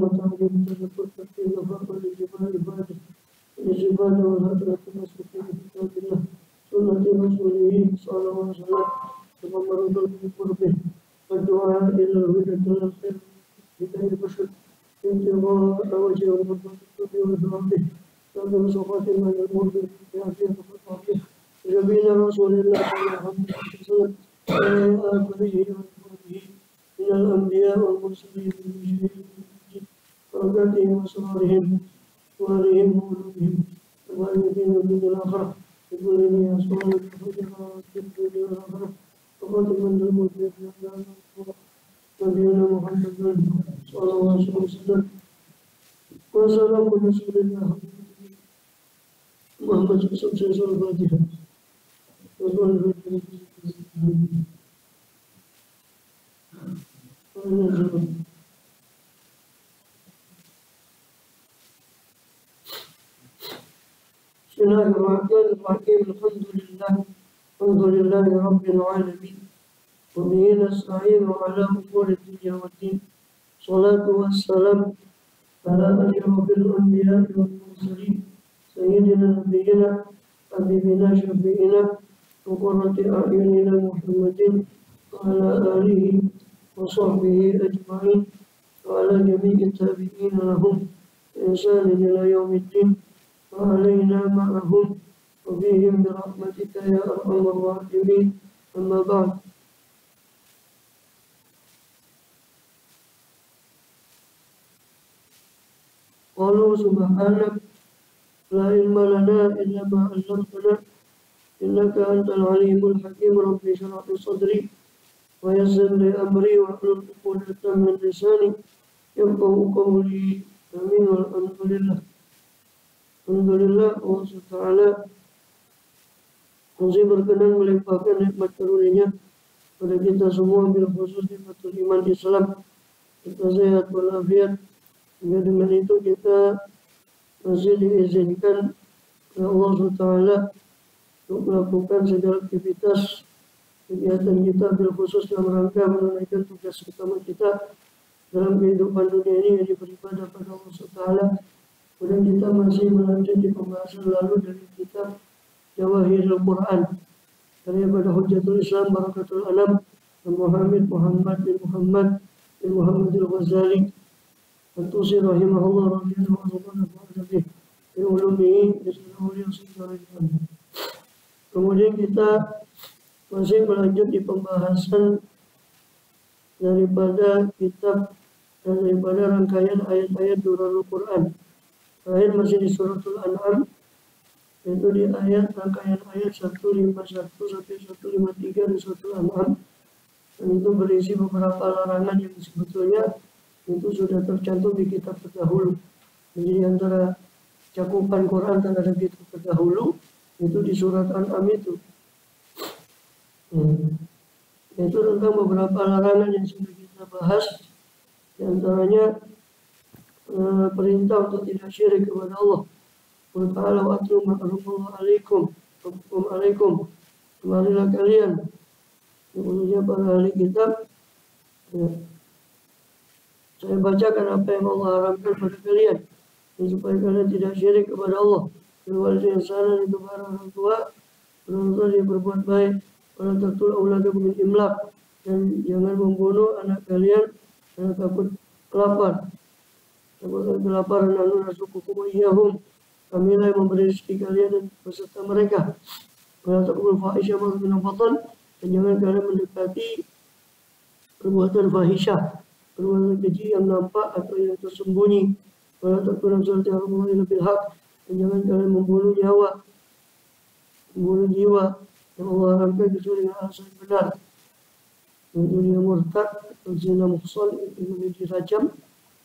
متعلم تدبر تفكير نفاق لجبال عباده الجبال والهدرة المسلكين في كتاب الله سنة رسوله صلى الله عليه وسلم ومرض بقربه والدعاء إلى الهدى الخير بداية البشر انتظار وجه وربه والدعاء به لازم صفات من المرض في عافية وفقه جبين رسول الله صلى الله عليه وسلم وعلى آله وصحبه من الأنبياء والمرسلين والمشركين ورقاتهم وأسرارهم وآلهم وولدهم والوالدين والدين الآخرة يقول لي أسرار الفجر والدين الآخرة وقاتل من الموت نبينا محمد صلى الله عليه وسلم وسلام رسول الله محمد صلى الله عليه وسلم الفاتحة بسم الله الرحمن الرحيم الحمد لله رب العالمين وبه نستعين على أمور الدنيا والدين صلاة والسلام على أشرف الأنبياء والمرسلين سيدنا نبينا حبيبنا شفيعنا وقرة أعيننا محمد وعلى آله وصحبه أجمعين وعلى جميع التابعين لهم بإحسان إلى يوم الدين وعلينا معهم وفيهم برحمتك يا أرحم الراحمين أما بعد قالوا سبحانك لا علم لنا إلا ما علمتنا إنك أنت العليم الحكيم رب اشرح لي صدري ويسر لي أمري واحلل عقدة من لساني يفقهوا قولي آمين والحمد لله. Alhamdulillah Allah SWT masih berkenan melimpahkan nikmat karunia pada kita semua, bil khusus nikmatul iman Islam, kita sehat walafiat, sehingga dengan itu kita masih diizinkan oleh Allah SWT untuk melakukan segala aktivitas kegiatan kita, bil khusus dalam rangka menunaikan tugas utama kita dalam kehidupan dunia ini, yang beribadah pada Allah SWT. Kemudian kita masih melanjut di pembahasan lalu dari kitab Jawahirul Quran daripada Hujjatul Islam Barakatul Anam Muhammad bin Muhammad al-Ghazali At-Tusi rahimahullah radhiyallahu anhu bi ulumihi Kemudian kita masih melanjut di pembahasan daripada kitab dan daripada rangkaian ayat-ayat Durarul Quran. Terakhir masih di suratul An'am, yaitu di rangkaian ayat 151 sampai 153 di suratul An'am, dan itu berisi beberapa larangan yang sebetulnya itu sudah tercantum di kitab terdahulu. Jadi antara cakupan Quran terhadap kitab terdahulu itu di surat An'am itu, yaitu tentang beberapa larangan yang sudah kita bahas, di antaranya perintah untuk tidak syirik kepada Allah. Qul ta'ala wa atlu ma harrama alaikum kemarilah kalian, kemudian para ahli kitab, saya bacakan apa yang Allah haramkan pada kalian, supaya kalian tidak syirik kepada Allah. Berwalidain ihsanan, itu para orang tua, dia berbuat baik. Wala taqtulu auladakum min imlaq, dan jangan membunuh anak kalian karena takut lapar. Kelaparan anu nasukukum iyahum, kamilah yang memberi rezeki kalian dan beserta mereka. Wala taqul fahisyah ma min batan, dan jangan kalian mendekati perbuatan fahisyah, perbuatan keji yang nampak atau yang tersembunyi. Wala taqul nafsan ta'lamu illa bil haq, dan jangan kalian membunuh jiwa yang Allah haramkan kecuali dengan alasan benar. Yaitu dia murtad atau zina muhsan, itu menjadi rajam.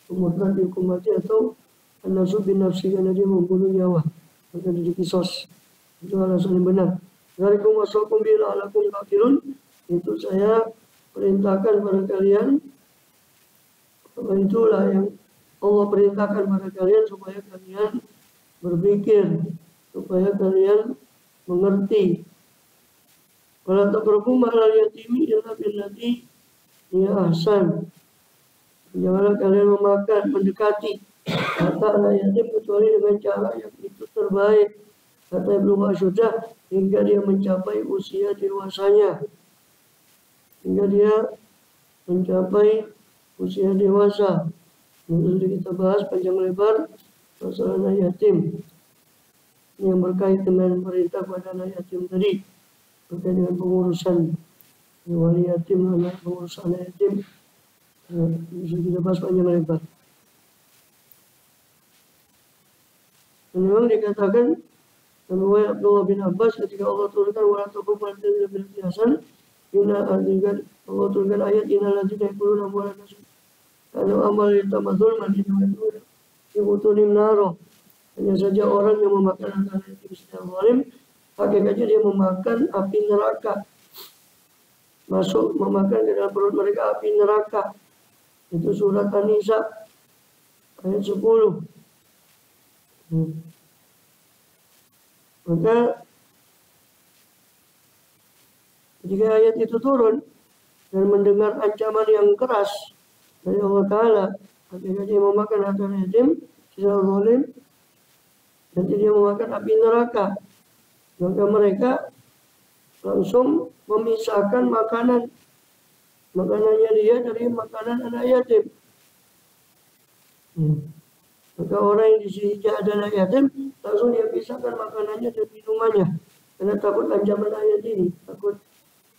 Murtad dihukum mati, atau an-nafsu bin nafsi, karena dia membunuh nyawa, maka dia dikisos. Itu alasan yang benar. Dzalikum wasaqum bihi la'allakum taqilun, itu saya perintahkan pada kalian, itulah yang Allah perintahkan pada kalian supaya kalian berpikir, supaya kalian mengerti. Wala taqrabu ma'al yatimi illa billati hiya ahsan. Janganlah kalian memakan, mendekati harta anak yatim kecuali dengan cara yang itu terbaik. Kata Ibnu Asyudah, hingga dia mencapai usia dewasanya. Hingga dia mencapai usia dewasa. Nanti sudah kita bahas panjang lebar masalah anak yatim yang berkait dengan perintah pada anak yatim tadi, berkait dengan pengurusan wali yatim, anak pengurus anak yatim. Bisa kita bahas panjang lebar. Dan memang dikatakan oleh Abdullah bin Abbas ketika Allah turunkan wala taqum bil hasan, Allah turunkan ayat innal ladzina yaquluna amwalana kalau amal tamadul madinah yutunim naro. Hanya saja orang yang memakan harta yatim secara zalim, hakikatnya dia memakan api neraka. Masuk memakan ke dalam perut mereka api neraka. Itu surat An-Nisa ayat 10. Maka ketika ayat itu turun dan mendengar ancaman yang keras dari Allah Ta'ala, ketika dia memakan harta yatim secara zalim dan dia memakan api neraka, maka mereka langsung memisahkan makanannya dia dari makanan anak yatim. Maka orang yang di sini ada anak yatim, langsung dia pisahkan makanannya dan minumannya, karena takut ancaman ayat ini, takut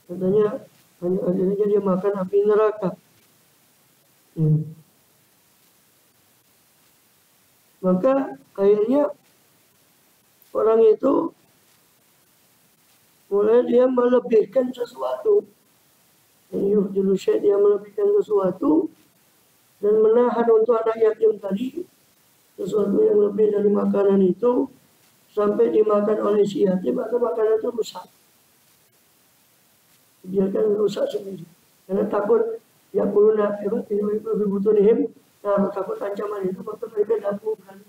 katanya akhirnya dia makan api neraka. Maka akhirnya orang itu mulai dia melebihkan sesuatu. Dia melebihkan sesuatu dan menahan untuk anak yatim tadi sesuatu yang lebih dari makanan itu sampai dimakan oleh si yatim atau makanan itu rusak. Biarkan rusak sendiri. Karena takut ya kuluna butunihim, nah takut ancaman itu maka mereka dapur berani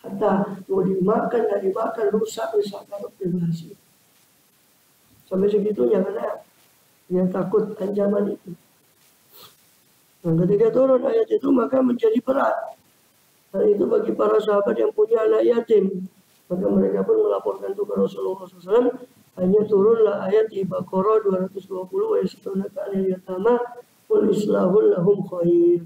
hatta mau dimakan dan dimakan rusak kalau berhasil. Sampai segitunya karena yang takut ancaman itu. Nah, ketika turun ayat itu maka menjadi berat. Hal itu bagi para sahabat yang punya anak yatim. Maka mereka pun melaporkan itu ke Rasulullah SAW. Hanya turunlah ayat di Baqarah 220 ayat 1 anil yatama qul islahul lahum khair.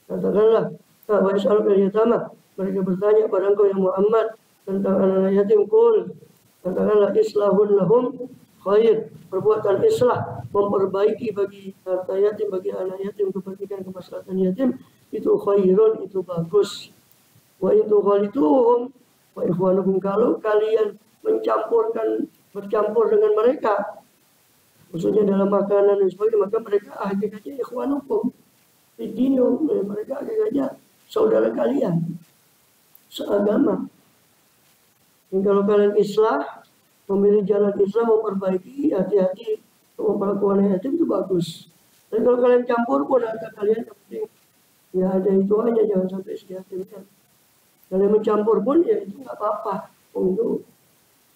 Katakanlah, wa yas'alul yatama. Mereka bertanya pada engkau yang Muhammad tentang anak yatim, qul katakanlah islahul lahum khair. Perbuatan islah, memperbaiki bagi harta yatim, bagi anak yatim, kepentingan kemaslahatan yatim, itu khairun, itu bagus. Wa itu khalituhum wa ikhwanukum, kalau kalian bercampur dengan mereka, maksudnya dalam makanan dan sebagainya, maka mereka hakikatnya ikhwanukum bidinum, mereka hakikatnya saudara kalian seagama. Dan kalau kalian islah, memilih jalan Islam, memperbaiki, hati-hati memperlakukan yatim itu bagus. Dan kalau kalian campur pun harta kalian yang penting ya ada itu aja, jangan sampai si yatim kan. Kalian mencampur pun ya itu nggak apa-apa, untuk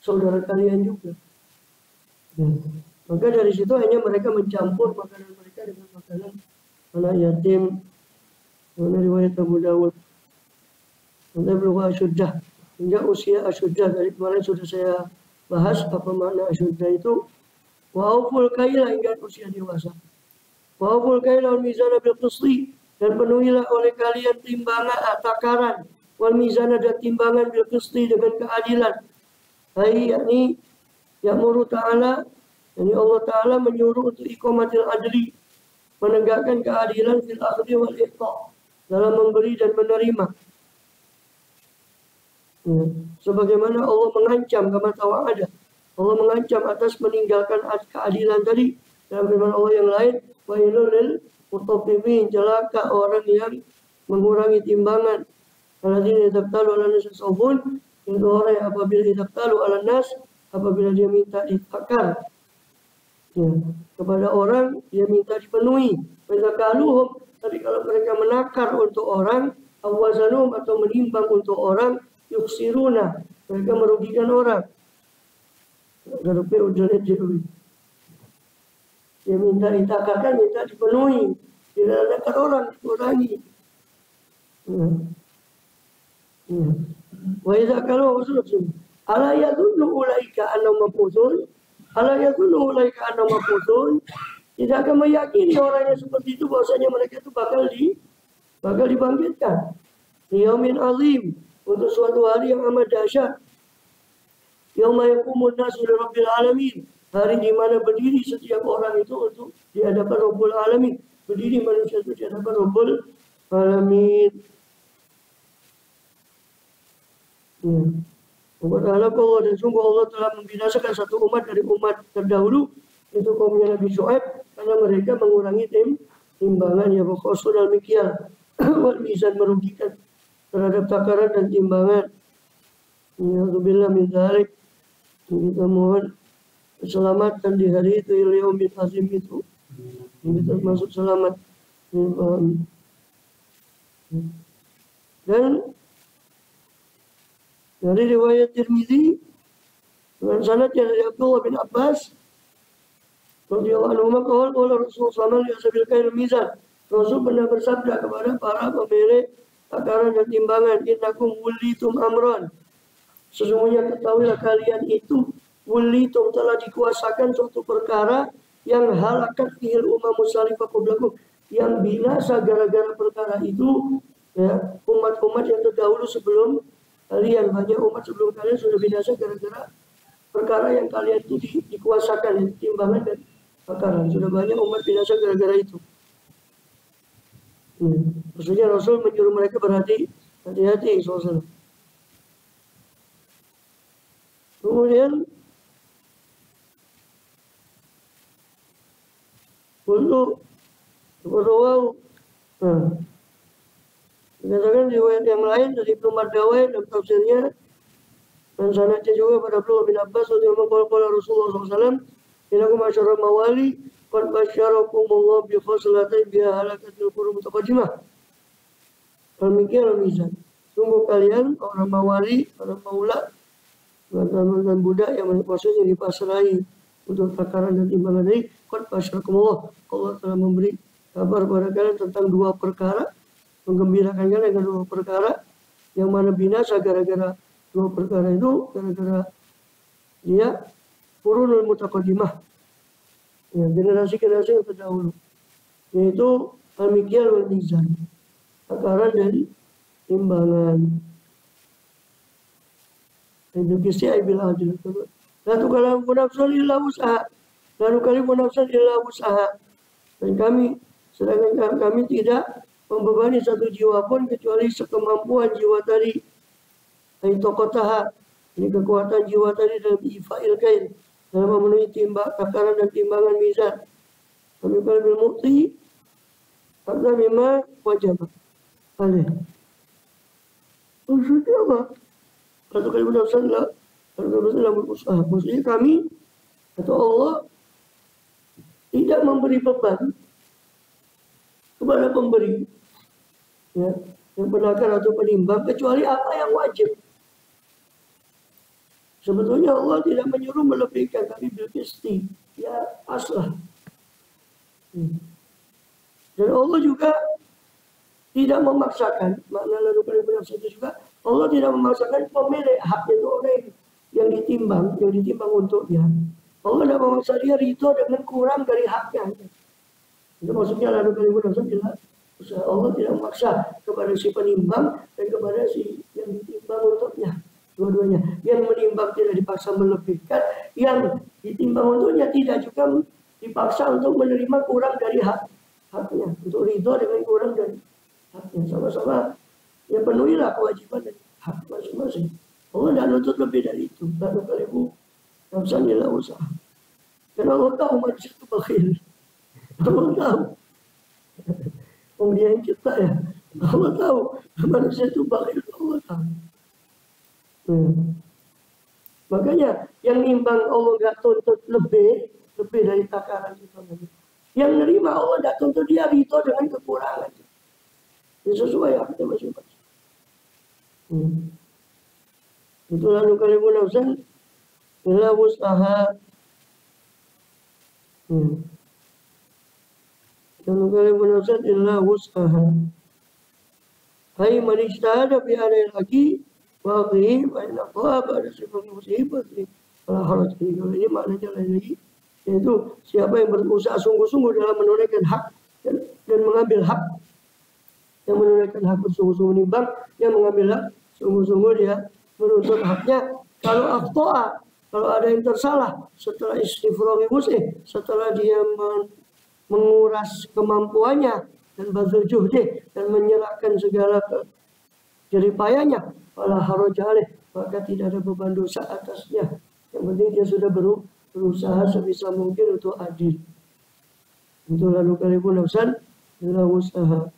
saudara kalian juga. Maka dari situ hanya mereka mencampur makanan mereka dengan makanan anak yatim. Mana riwayat Abu Dawud. Nanti belum asyuddah, hingga usia asyuddah. Dari kemarin sudah saya bahas apa makna asyuddah itu. Wa'uful kaila, hingga usia dewasa. Wa'uful kaila wal mizana bil qisti, dan penuhilah oleh kalian timbangan takaran, wal mizana dan timbangan bil qisti, dengan keadilan. Hai yakni ya'muru ta'ala, yani Allah Ta'ala menyuruh untuk iqamatil adli, menegakkan keadilan fil akhdi wal iqta', dalam memberi dan menerima. Sebagaimana Allah mengancam, kama tawa'ada, Allah mengancam atas meninggalkan keadilan tadi dalam firman Allah yang lain, wailul lil mutaffifin, celaka orang yang mengurangi timbangan. Alladzina yaqtalu 'ala nas sawfun, itu orang yang apabila yaqtalu 'ala nas, apabila dia minta ditakar kepada orang, dia minta dipenuhi. Yaqtaluhum, tapi kalau mereka menakar untuk orang, awazanuhum, atau menimbang untuk orang, yuksiruna, mereka merugikan orang. Dia minta ditakarkan, minta dipenuhi. diledakan orang, dikurangi. Wa idza kalau Rasul ala yadunnu ulaika annahum mab'utsun, ala yadunnu ulaika annahum mab'utsun, tidak akan meyakini orang yang seperti itu bahwasanya mereka itu bakal dibangkitkan. Yaumin azim, untuk suatu hari yang amat dahsyat. Yauma yaqumun nasu li rabbil alamin, hari di mana berdiri setiap orang itu untuk di hadapan Rabbul Alamin. Berdiri manusia itu di hadapan Rabbul Alamin. Berharap Allah, dan sungguh Allah telah membinasakan satu umat dari umat terdahulu, itu kaumnya Nabi Syuaib, karena mereka mengurangi timbangan ya khosul al-mikyal wal mizan, merugikan terhadap takaran dan timbangan. Alhamdulillah min dzalik. Kita mohon keselamatan di hari itu, yaumil azim itu. Kita masuk selamat. Dan dari riwayat Tirmizi dengan sanadnya dari Abdullah bin Abbas radhiyallahu anhu, qala Rasulullah sallallahu alaihi wasallam mizan. Rasul pernah bersabda kepada para pemilik takaran dan timbangan, innakum wulitum amran, sesungguhnya ketahuilah kalian itu wulitum, telah dikuasakan suatu perkara yang halakat fihil umam musalifah qablakum, yang binasa gara-gara perkara itu ya, umat-umat yang terdahulu sebelum kalian. Banyak umat sebelum kalian sudah binasa gara-gara perkara yang kalian itu dikuasakan, timbangan dan takaran. Sudah banyak umat binasa gara-gara itu. Maksudnya Rasul menyuruh mereka hati-hati SAW. Kemudian untuk berdoa, dikatakan riwayat yang lain dari Ibnu Mardawai dalam tafsirnya, dan sanadnya juga pada Abdullah bin Abbas radhiyallahu anhu, Rasulullah SAW, "Innakum masyarul mawali qad basyarakumullah bi khaslatin biha halakatil qurun mutaqaddimah." Demikian mizan. Sungguh kalian orang mawali, orang maula, dan budak yang maksudnya dipasrahi untuk takaran dan timbangan ini, qad basyarakumullah, Allah telah memberi kabar kepada kalian tentang dua perkara, menggembirakan kalian dengan dua perkara yang mana binasa gara-gara dua perkara itu, gara-gara dia qurunul mutaqaddimah, ya, generasi-generasi yang terdahulu, yaitu al-mikyal wal mizan, takaran dan timbangan. Itu kisah bil adil. La tukallifu nafsan illa wus'aha, la nukallifu nafsan illa wus'aha. Dan sedangkan kami tidak membebani satu jiwa pun kecuali sekemampuan jiwa tadi. Itu kotaha, ini kekuatan jiwa tadi dalam ifa'il kain, dalam memenuhi takaran dan timbangan mizan. Kami kalau mukti kata memang wajib. Alih. Maksudnya apa? Satu kali nafsan lah, maksudnya kami atau Allah tidak memberi beban kepada pemberi, ya, yang penakar atau penimbang, kecuali apa yang wajib. Sebetulnya Allah tidak menyuruh melebihkan, tapi bilqisti, ya aslah. Dan Allah juga tidak memaksakan, makna lalu kali bernafsu itu juga, Allah tidak memaksakan pemilik hak itu orang yang ditimbang untuknya. Allah tidak memaksa dia ridho dengan kurang dari haknya. Itu maksudnya lalu kali bernafsu jelas. Allah tidak memaksa kepada si penimbang dan kepada si yang ditimbang untuknya. Dua-duanya. Yang menimbang tidak dipaksa melebihkan, yang ditimbang untuknya tidak juga dipaksa untuk menerima kurang dari haknya, untuk ridho dengan kurang dari haknya. Sama-sama ya penuhilah kewajiban dan hak masing-masing. Allah tidak nuntut lebih dari itu. La nukallifu nafsan illa wus'aha. Karena Allah tahu manusia itu bakhil. Allah tahu. Dia yang cipta ya. Allah tahu manusia itu bakhil. Allah tahu. Makanya yang nimbang Allah nggak tuntut lebih dari takaran itu. Yang nerima Allah nggak tuntut dia ridho dengan kekurangan. Ini sesuai haknya masing-masing. Itulah nukallifu nafsan illa wus'aha. Satu kali menafsir illa wus'aha. Hai man ijtahada fi adil haqi wa aqi wa in aqwa ba'da sifati musibati fala haraj. Kalau ini maknanya lain lagi, yaitu siapa yang berusaha sungguh-sungguh dalam menunaikan hak dan mengambil hak, yang menunaikan hak bersungguh-sungguh menimbang, yang mengambil hak sungguh-sungguh dia menuntut haknya. Kalau akhtoa, kalau ada yang tersalah setelah istifroghi wus'ih, setelah dia menguras kemampuannya dan bazul juhdi dan menyerahkan segala jeripayanya, fala haraja alaih, maka tidak ada beban dosa atasnya. Yang penting dia sudah berusaha sebisa mungkin untuk adil. Itu lalu kalipun nafsan illa usaha.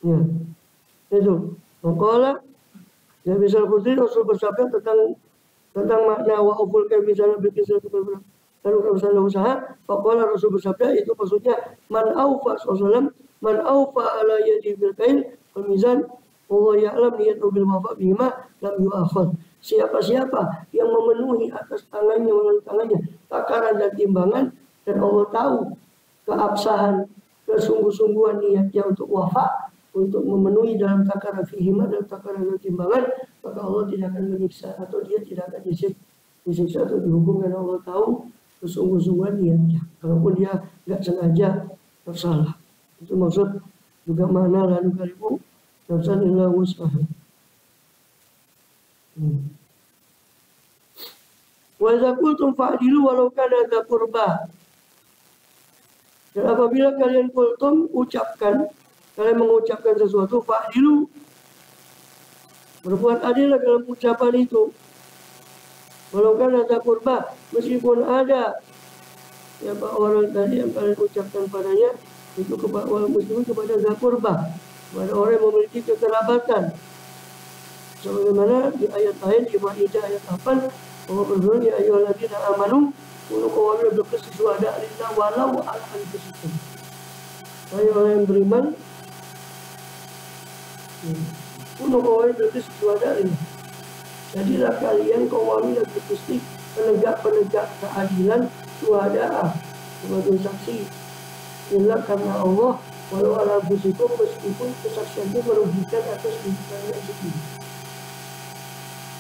Ya, itu. Maka ya bisa Khudri Rasul bersabda tentang makna wa uful kayak misalnya bikin satu lalu kalau misalnya usaha, maka Rasul bersabda itu maksudnya man aufa sallam man aufa ala yadi bil kail wal mizan Allah ya'lam niyatu bil wafa bima lam yu'akhad. Siapa-siapa yang memenuhi atas tangannya melalui tangannya takaran dan timbangan, dan Allah tahu keabsahan kesungguh-sungguhan niatnya untuk wafa, untuk memenuhi dalam takaran fihima dan takaran dan timbangan, maka Allah tidak akan menyiksa atau dia tidak akan disiksa atau dihukum, karena Allah tahu kesungguh-sungguhan niatnya. Kalaupun dia nggak sengaja tersalah, itu maksud juga mana lalu kalibu nafsan illa wus'aha. Wa idza qultum fa'dilu walau kana dza qurba. Dan apabila kalian qultum kalian mengucapkan sesuatu, fa'dilu, berbuat adillah dalam ucapan itu. Walau kana dza qurba, meskipun ada orang tadi yang kalian ucapkan padanya itu meskipun kepada dza qurba, kepada orang yang memiliki kekerabatan. Sebagaimana di ayat lain di Maidah ayat 8, Allah berfirman, ya ayyuhalladzina amanu kunu qawwamina bil qisti syuhada'a lillah walau 'ala anfusikum. Hai orang yang beriman, kunu qawwamina bil qisti syuhada'a lillah. Jadilah kalian qawwamina bil qisti, penegak keadilan, syuhada'a, sebagai saksi lillah karena Allah, walau 'ala anfusikum, meskipun kesaksian itu merugikan atas diri kalian sendiri.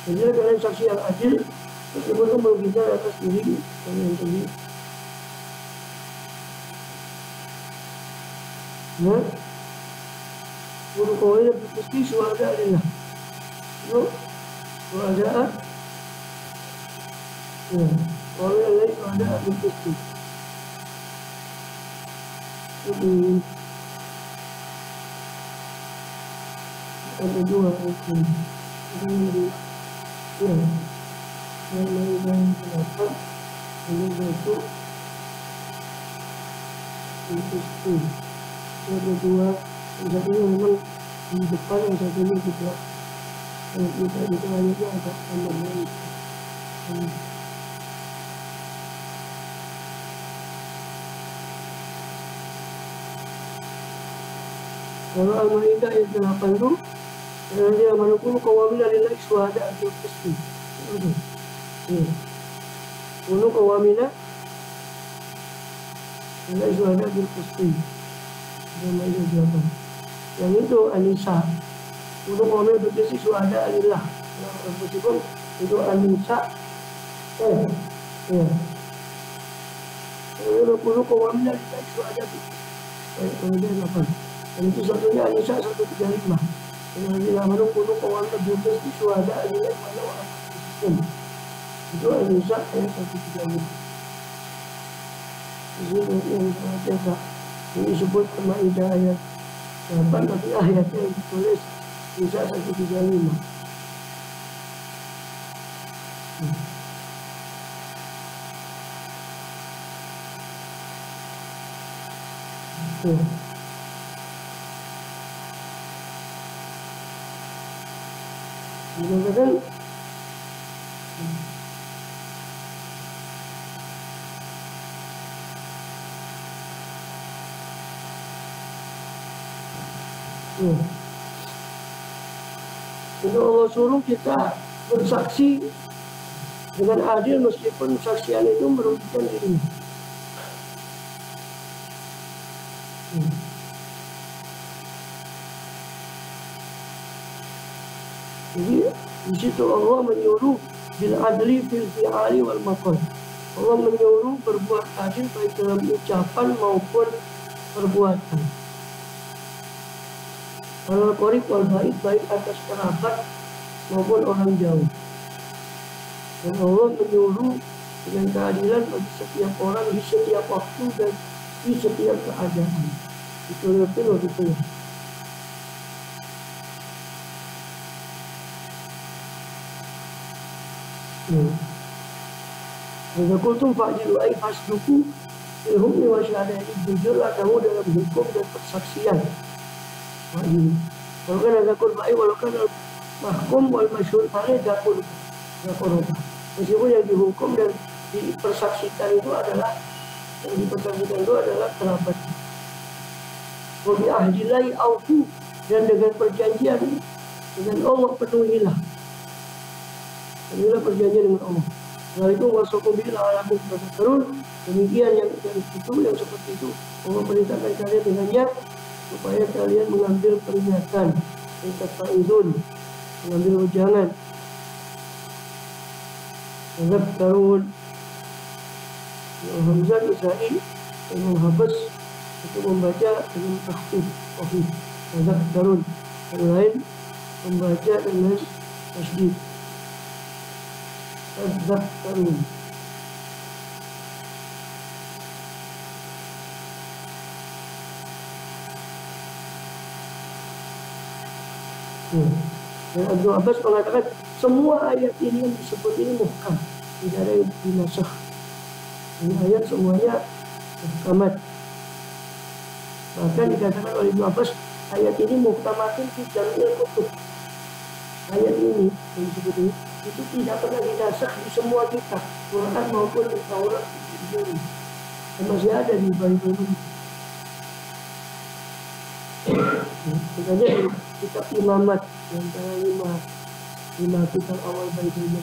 Jadi kalian saksi yang adil, meskipun itu merugikan atas diri kalian sendiri. Nah, guru kawin pasti syuhada lillah. Itu syuhada. Ya, kawin lillah syuhada pasti. Jadi ada dua hukum. Jadi ya, yang kenapa ini itu itu yang kedua, yang satunya memang di depan, yang satunya juga yang kita itu ayatnya agak tambah baik. Kalau Al-Maidah ayat 8 itu dia manukul qawamina lillahi syuhada bil qisti. Kunu qawamina lillahi syuhada bil qisti. Yang itu An-Nisa. Kunu qawamina bil qisti syuhada lillah. Meskipun itu An-Nisa. Kunu qawamina lillahi syuhada bil qisti. Kemudian 8. Dan itu satunya An-Nisa 135. Yang menurut kuno kawan terbuka di syuhada adalah pada orang Islam. Itu An-Nisa ayat 135. Ini yang sangat biasa. Ini disebut Maidah ayat 8, tapi ayatnya yang ditulis An-Nisa 135. Kadang-kadang itu Allah suruh kita bersaksi dengan adil meskipun saksian itu merugikan dirinya. Jadi di situ Allah menyuruh bil adli fil fi'ali wal maqal. Allah menyuruh berbuat adil baik dalam ucapan maupun perbuatan. Al qarib wal baik, baik atas kerabat maupun orang jauh. Dan Allah menyuruh dengan keadilan bagi setiap orang di setiap waktu dan di setiap keadaan. Itu itu. Jika kultum fa'jilu ay fasduku fil hukmi wa syahadati, jujurlah kamu dalam hukum dan persaksian. Kalau kan ada kurba'i walau kan mahkum wal masyhur alaih dakul. Meskipun yang dihukum dan dipersaksikan itu adalah kerabat. Wa bi ahdillahi aufu, dan dengan perjanjian dengan Allah penuhilah. Inilah perjanjian dengan Allah. Waalaikum warahmatullahi wabarakatuh. Demikian yang seperti itu Allah perintahkan kalian dengannya, supaya kalian mengambil peringatan, mengambil ujangan. Tazak Darun Hamzah Isai Imam Habas itu membaca dengan takhfif. Tazak Darun, yang lain membaca dengan tasydid. Tazak Darun. Dan Abdul Abbas mengatakan semua ayat ini yang disebut ini muhkam, tidak ada yang dinasakh. Ini ayat semuanya muhkamat. Bahkan dikatakan oleh Ibnu Abbas, ayat ini muhkamatin fi jam'il kutub. Ayat ini yang disebut ini itu tidak pernah dinasakh di semua kitab, Quran maupun Taurat, dan masih ada di Bible. Makanya kitab imamat yang antara lima kitab awal Bible,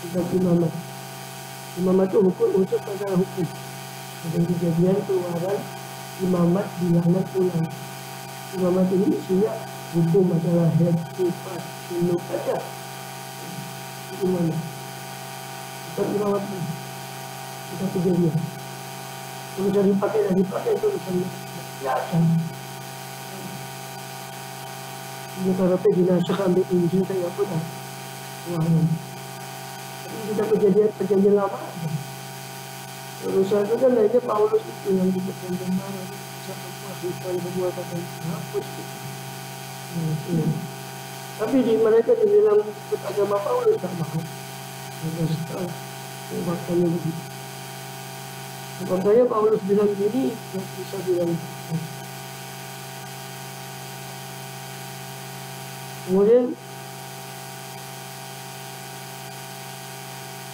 kitab imamat itu hukum, khusus masalah hukum. Ada kejadian keluaran imamat bilangan ulang. Imamat ini isinya hukum masalah head, sifat, suluk aja. Imamat kitab imamat kita kejadian. Kalau sudah dipakai itu ya akan. Ini kalau dinasakh ambil Injil saya pun wah. Tapi kita perjanjian lama aja. Urusan itu kan aja Paulus itu yang di perjanjian lama semua kata hapus. Tapi di mereka dibilang ikut agama Paulus tak mau. Makanya begitu. Makanya Paulus bilang gini, yang bisa bilang. Kemudian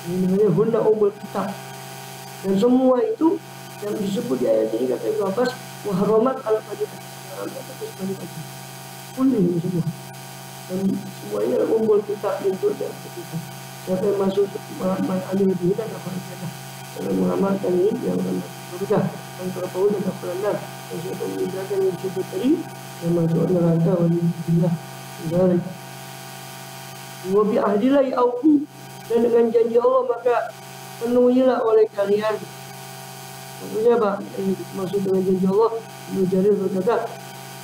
ini namanya hunna umul kitab, dan semua itu yang disebut di ayat ini kata Ibnu Abbas muharramat ala bani ini semua, dan semuanya adalah umul kitab itu dan kitab. Siapa yang masuk amil lebih dan apa saja dalam mengamalkan ini yang berbeda antara Paulus dan Abraham, dan siapa yang meninggalkan yang disebut tadi yang masuk neraka waliyullah. Dari wabi ahdillahi aufu, dan dengan janji Allah maka penuhilah oleh kalian. Maksudnya apa? Maksud dengan janji Allah, Ibnu Jarir berkata,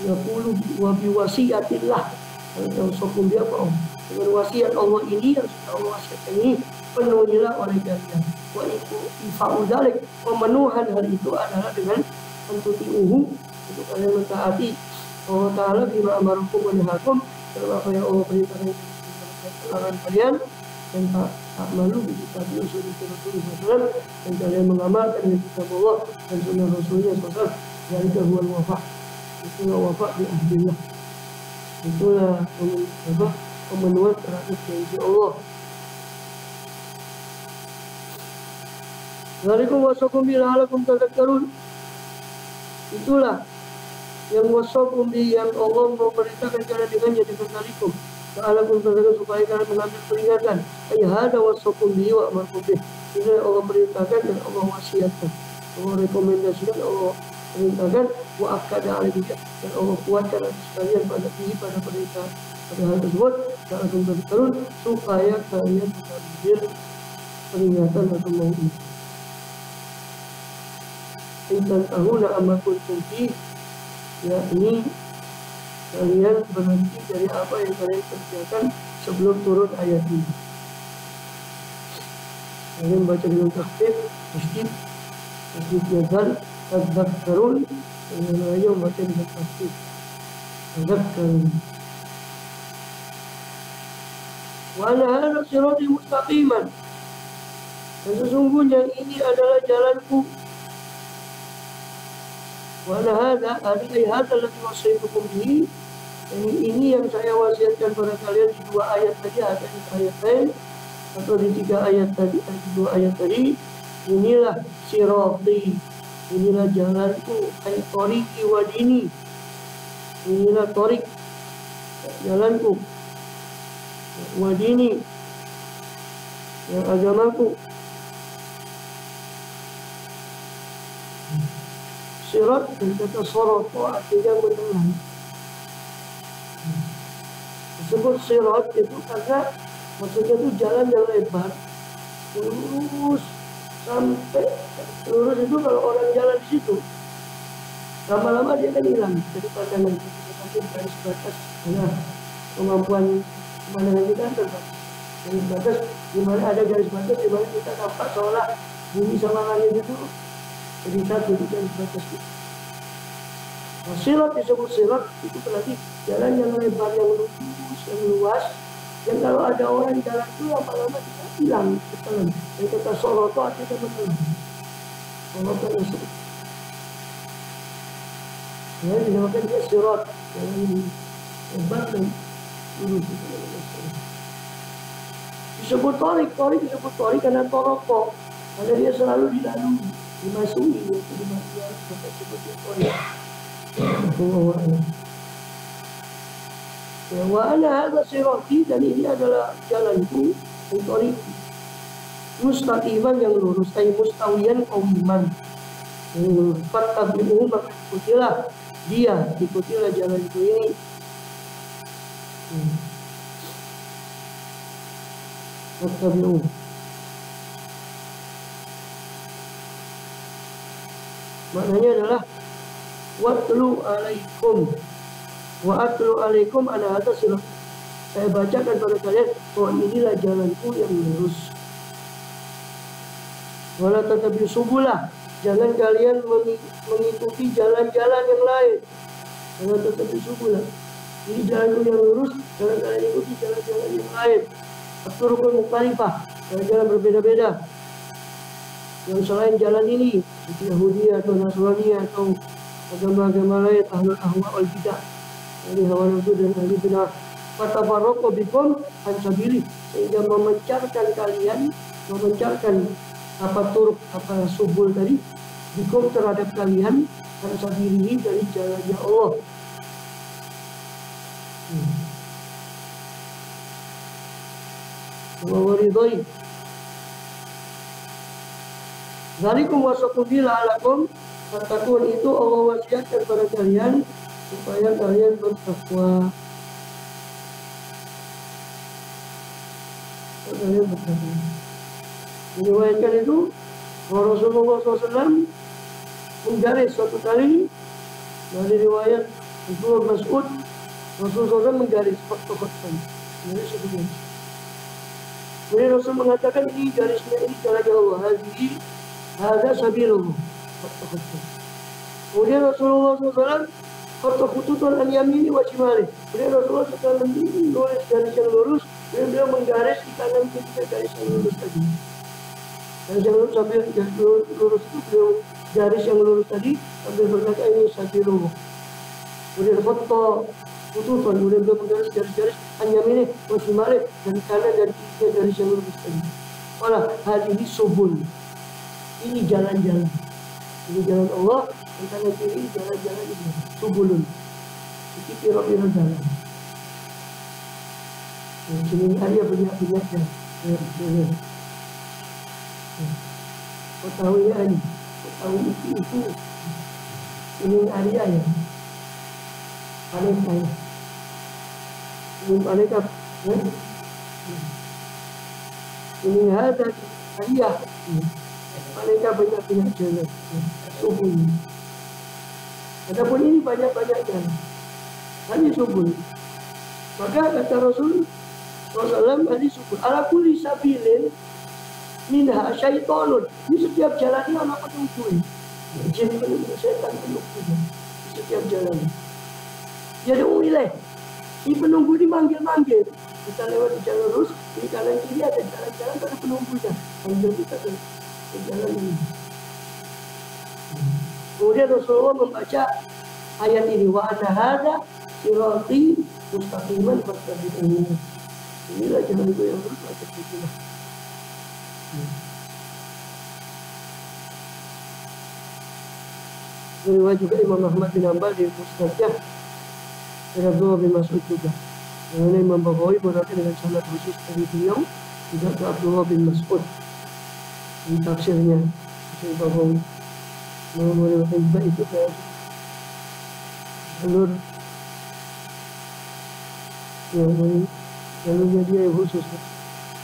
yaqulu wabi wasiatillah, kalau sokum dia apa? Dengan wasiat Allah ini yang sudah Allah wasiatkan ini, penuhilah oleh kalian. Wa iku ifa'u dzalik, pemenuhan hal itu adalah dengan mentuti'uhu, untuk kalian mentaati Allah Ta'ala bima amarukum wa nahakum, dalam apa yang Allah perintahkan larangan kalian, dan tak malu di kitab Rasulullah, dan kalian mengamalkan dengan kitab Allah dan sunnah Rasulnya SAW. Dari kehuan wafa, itulah wafa di ahdillah, itulah pemenuhan terhadap janji Allah. Waalaikum wasakum bila'alakum tadakkarun, itulah yang wasakum bi, yang Allah memerintahkan kalian dengannya dengan talikum, La'alakum tattaqun, supaya kalian mengambil peringatan. Ay hada wasaqum bihi wa amarkum bih. Ini Allah perintahkan dan Allah wasiatkan. Allah rekomendasikan, Allah perintahkan, wa akada alaihi, dan Allah kuatkan atas kalian pada perintah pada hal tersebut. La'alakum tattaqun, supaya kalian mengambil peringatan atau mau ini. Intan tahuna amma kuntum fi, yakni kalian berhenti dari apa yang kalian kerjakan sebelum turun ayat ini. Kalian baca dengan takbir, tasdid yazal, tadzakkarun, dan lainnya membaca dengan takbir, tadzakkarun. Wa ana hadza sirati mustaqiman, dan sesungguhnya ini adalah jalanku. Wa ana hadza alladzi wasaitukum bihi, ini yang saya wasiatkan pada kalian di dua ayat tadi, ada di ayat lain atau di tiga ayat tadi, di dua ayat tadi. Inilah sirati, inilah jalanku, ay tariqi wa dini, inilah tariq, jalanku, wa dini, yang agamaku. Sirat dari kata soroto, artinya menelan. Disebut sirat itu karena maksudnya itu jalan yang lebar, lurus sampai lurus. Itu kalau orang jalan di situ, lama-lama dia kan hilang dari pandangan kita, tapi garis batas. Nah, kemampuan pemandangan kita terbatas. Garis batas, di mana ada garis batas, di mana kita nampak seolah bumi sama langit itu jadi satu di garis batas itu. Nah, sirat disebut sirat itu berarti jalan yang lebar, yang lurus, yang luas, yang kalau ada orang jalan itu lama-lama kita hilang ketelan. Yang kata soroto artinya menelan. Soroto itu, ya, dinamakan dia sirat, jalan lebar dan lurus itu. Disebut torik disebut torik karena toroko, karena dia selalu dilalui, dimasuki, yaitu dimasuki, kita sebut dia torik. Wa ana hadza sirati, dan ini adalah jalanku, tariq mustaqiman, yang lurus, ay mustawiyan qawiman, yang lurus. Fattabi'uhu, maka ikutilah jalanku ini. Fattabi'uhu, maknanya adalah watlu alaikum ana hadza sirat, saya bacakan pada kalian bahwa inilah jalanku yang lurus. Wala tatabi'u subulah, jangan kalian mengikuti jalan-jalan yang lain. Wala tatabi'u subulah, ini jalanku yang lurus, jangan kalian ikuti jalan-jalan yang lain. At-turuqul mukhtalifah, jalan-jalan berbeda-beda yang selain jalan ini, seperti Yahudi atau Nasrani atau agama-agama lain, ahlul ahwa wal bidah, dari hawa nafsu dan ahli bidah. Fatafarraqu bikum an sabili, sehingga memencarkan apa turuk, apa subul tadi, bikum terhadap kalian, an sabilihi, dari jalannya Allah. Wa waridai zalikum wasaqum la'alakum tattaqun, itu Allah wasiatkan pada kalian supaya kalian bertakwa. Diriwayatkan itu Rasulullah SAW menggaris suatu kali, dari riwayat Ibnu Mas'ud, Rasulullah SAW menggaris fakta-fakta. Jadi Rasul mengatakan ini garisnya, ini jalannya Allah, hadza sabilullah. Kemudian Rasulullah SAW khututan an yamini wa shimali. Kemudian Rasulullah setelah menulis garis yang lurus, beliau menggaris di kanan kiri garis yang lurus tadi. Garis yang lurus sambil lurus itu beliau garis yang lurus tadi sambil berkata ini sabilullah. Kemudian khututan, kemudian beliau menggaris garis-garis an yamini wa shimali, dan kanan dan kiri garis yang lurus tadi. Wala hadhihi subul. Ini jalan-jalan. Ini jalan Allah, dan kanan kiri jalan-jalan ini. Subulun. Ini piro-piro jalan. Sini Arya banyak-banyaknya. Kau tahu ya ini, kau tahu itu. Ini Arya ya. Paling saya. Ini paling apa? Ini ada Arya. Paling banyak-banyak jalan. Subul. Adapun ini banyak-banyak jalan. Hanya subul. Maka kata Rasulullah hadis subul. Ala kulli sabilin minha syaitonun. Di setiap jalan ini anak penunggu. Jin penunggu, setan penunggu. Di setiap jalan. Jadi wilayah. Si penunggu dimanggil-manggil. Kita lewat di jalan lurus, di kanan kiri ada jalan-jalan ada penunggunya. Panggil kita ke jalan ini. Kemudian Rasulullah membaca ayat ini, wa anna hadza sirati mustaqiman fattabi'uhu. Inilah jalan itu yang lurus, baca itulah. Riwayat juga Imam Ahmad bin Hanbal di Musnadnya dari Abdullah bin Mas'ud juga. Yang Imam Bukhari berarti dengan sanad khusus dari beliau juga ke Abdullah bin Mas'ud di tafsirnya. Tafsir Bukhari. Menurut Hizbah itu kayak jalur jalurnya dia yang khusus,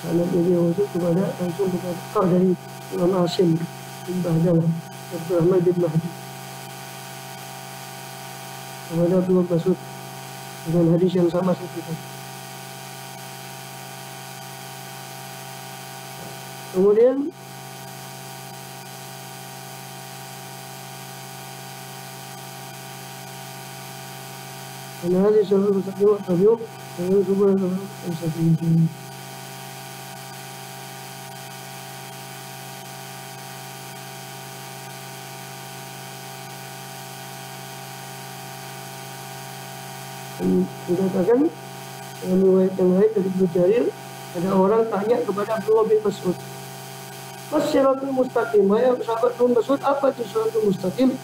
sanadnya dia khusus kepada langsung kepada dari Imam Asim bin Bahdalah Abdurrahman bin Mahdi kepada Abdullah Mas'ud dengan hadis yang sama seperti itu. Kemudian karena hadis yang bersabda tabiu dengan kubur yang seperti dikatakan dalam riwayat yang lain dari Ibnu Jarir, ada orang tanya kepada Abdullah bin Mas'ud, Mas siratul mustaqim, wahai sahabat Ibnu Mas'ud, apa itu siratul mustaqim?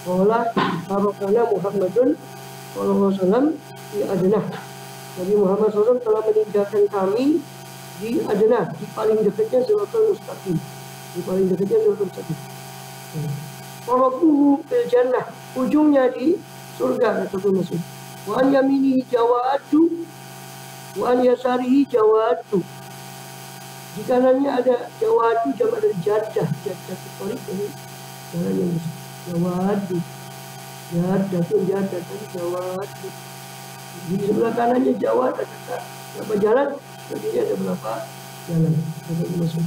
Qala barokana Muhammadun sallallahu alaihi wasallam di Adnah. Nabi Muhammad SAW telah meninggalkan kami di Adnah, di paling dekatnya siratul mustaqim, di paling dekatnya siratul mustaqim. Warafuhu fil jannah, ujungnya di surga, kata Ibnu Mas'ud. Wa an yaminihi jawadu wa an yasarihi jawadu. Di kanannya ada jawadu, jamak dari jadah, jadah itu dari jalan yang besar. Jawadu, jadah itu jadah kan jawadu. Di sebelah kanannya jawad, ada berapa jalan? Jadi ada berapa jalan? Ada masuk.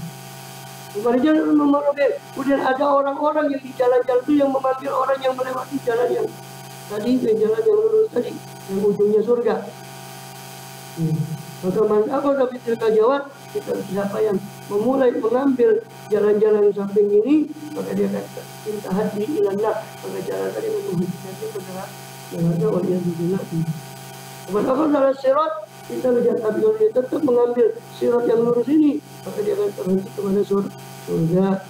Kemudian nomor kemudian ada orang-orang yang di jalan-jalan itu yang memanggil orang yang melewati jalan yang tadi itu, jalan yang lurus tadi, yang ujungnya surga. Maka aku dapat cerita jawab, kita siapa yang memulai mengambil jalan-jalan samping ini, maka dia akan cinta hati ilanlah, maka jalan tadi menuju nanti pada jalannya oleh yang digunakan. Kemudian aku dalam sirat, kita lihat Nabi dia tetap mengambil sirat yang lurus ini, maka dia akan terhenti kepada surga.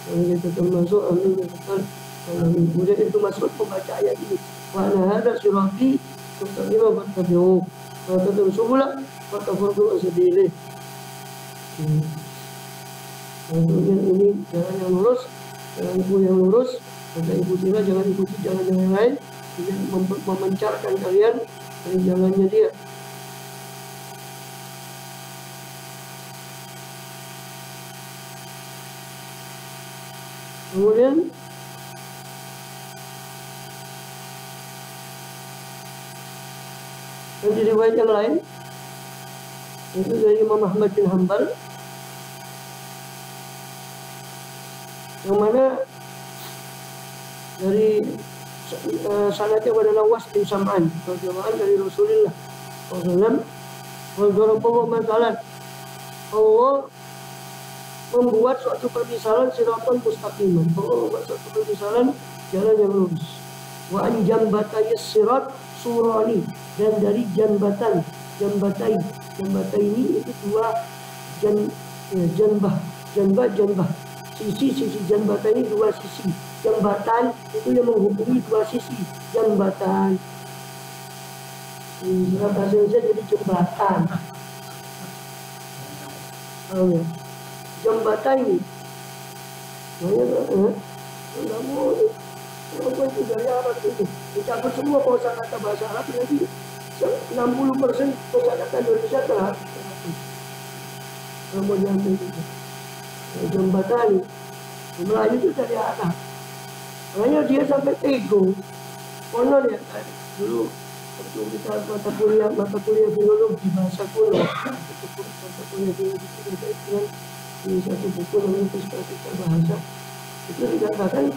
Kalau kita termasuk amin dan kekal. Kemudian itu masuk membaca ayat ini. Wa ana hadza sirati mustaqima fattabi'uhu wa tattabi'u subula fatafarraqu sabili. Kemudian ini jalan yang lurus, jalanku yang lurus, maka ikutilah, jangan ikuti jalan yang lain, tidak memencarkan kalian dari jalannya dia. Kemudian dan di riwayat yang lain itu dari Imam Ahmad bin Hanbal, yang mana dari sanadnya pada Nawas bin Sam'an dari Rasulullah SAW. Wal masalah Allah membuat suatu permisalan siratan mustaqiman. Allah membuat suatu permisalan jalan yang lurus. Wa an jambatay sirat surani, dan dari jambatan ini itu dua janbah sisi jambatan ini dua sisi. Jembatan itu yang menghubungi dua sisi jambatan. Bahasa Indonesia jadi jembatan. ya. Jembatan ini, banyak nggak mau. Walaupun itu dari Arab itu dicabut semua kosakata bahasa Arab, jadi 60% kosakata Indonesia terhapus. Kemudian itu jembatan Melayu itu dari Arab. Makanya dia sampai ego. Konon ya kan dulu waktu kita mata kuliah biologi bahasa kuno, mata kuliah biologi itu di satu buku namanya Puspastika Bahasa itu dikatakan